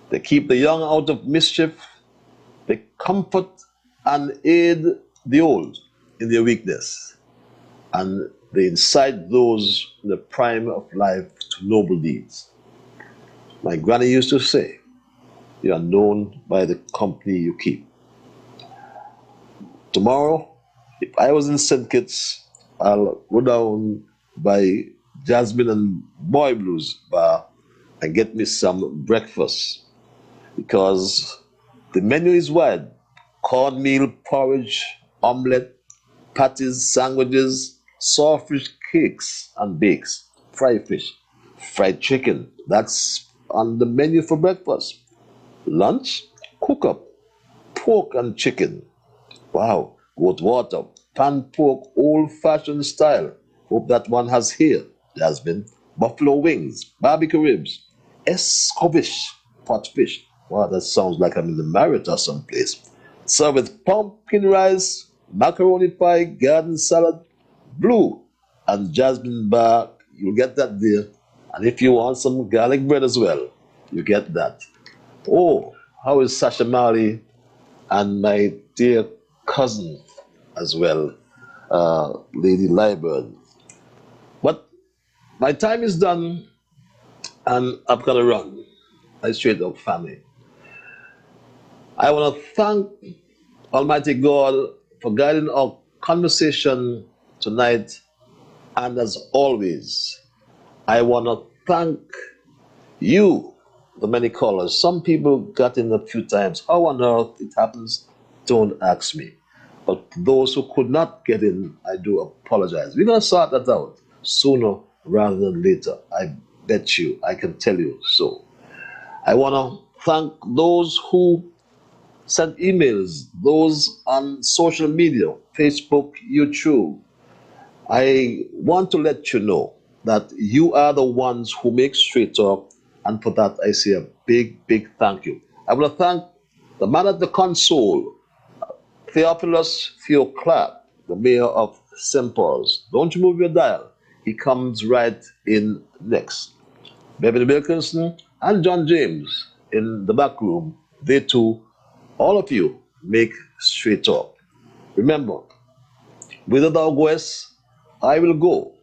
They keep the young out of mischief. They comfort and aid the old in their weakness. and they incite those in the prime of life to noble deeds. My granny used to say, you are known by the company you keep. Tomorrow, if I was in St. Kitts, I'll go down by Jasmine and Boy Blues bar and get me some breakfast, because the menu is wide. Cornmeal porridge, omelette, patties, sandwiches, sawfish cakes and bakes, fried fish, fried chicken. That's on the menu for breakfast. Lunch, cook up, pork and chicken. Wow, goat water, pan pork, old-fashioned style. Hope that one has here, Jasmine. Buffalo wings, barbecue ribs, escobish, pot fish. Wow, that sounds like I'm in the Marriott or someplace. Served with pumpkin rice, macaroni pie, garden salad, blue, and jasmine bar. You'll get that there. And if you want some garlic bread as well, you get that. Oh, how is Sasha Marley and my dear cousin as well, Lady Liburd. But my time is done, and I'm gonna run. My straight up family. I want to thank Almighty God for guiding our conversation tonight, and as always, I want to thank you, the many callers. Some people got in a few times. How on earth it happens, don't ask me. But those who could not get in, I do apologize. We're going to sort that out sooner rather than later. I bet you, I can tell you so. I want to thank those who sent emails, those on social media, Facebook, YouTube. I want to let you know that you are the ones who make Straight Talk, and for that I say a big, big thank you. I want to thank the man at the console, Theophilus Theo Clark, the mayor of St. Paul's. Don't you move your dial. He comes right in next. Beverly Wilkinson and John James in the back room. They too, all of you, make Straight Talk. Remember, whither thou goest, I will go,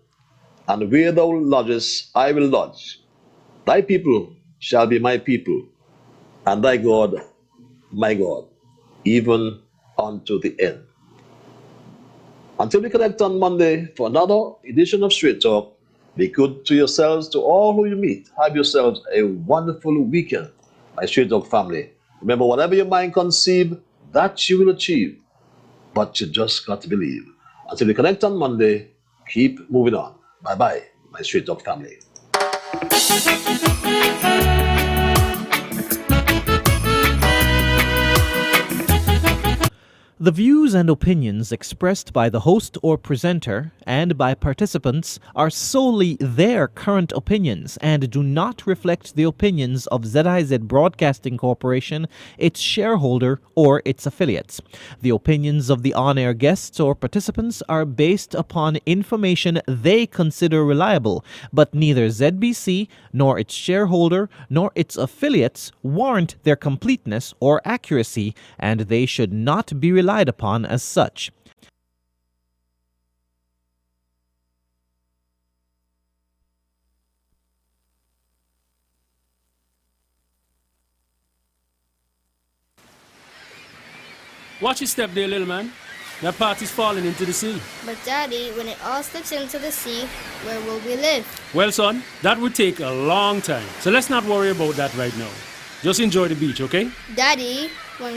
and where thou lodgest, I will lodge. Thy people shall be my people, and thy God, my God, even unto the end. Until we connect on Monday for another edition of Straight Talk, be good to yourselves, to all who you meet. Have yourselves a wonderful weekend, my Straight Talk family. Remember, whatever your mind conceive, that you will achieve. But you just got to believe. Until we connect on Monday, keep moving on. Bye-bye, my Straight Talk family. The views and opinions expressed by the host or presenter and by participants are solely their current opinions and do not reflect the opinions of ZIZ Broadcasting Corporation, its shareholder, or its affiliates. The opinions of the on-air guests or participants are based upon information they consider reliable, but neither ZBC nor its shareholder nor its affiliates warrant their completeness or accuracy, and they should not be relied upon as such. Watch your step there, little man. That party's falling into the sea. But Daddy, when it all slips into the sea, where will we live? Well, son, that would take a long time. So let's not worry about that right now. Just enjoy the beach, okay? Daddy,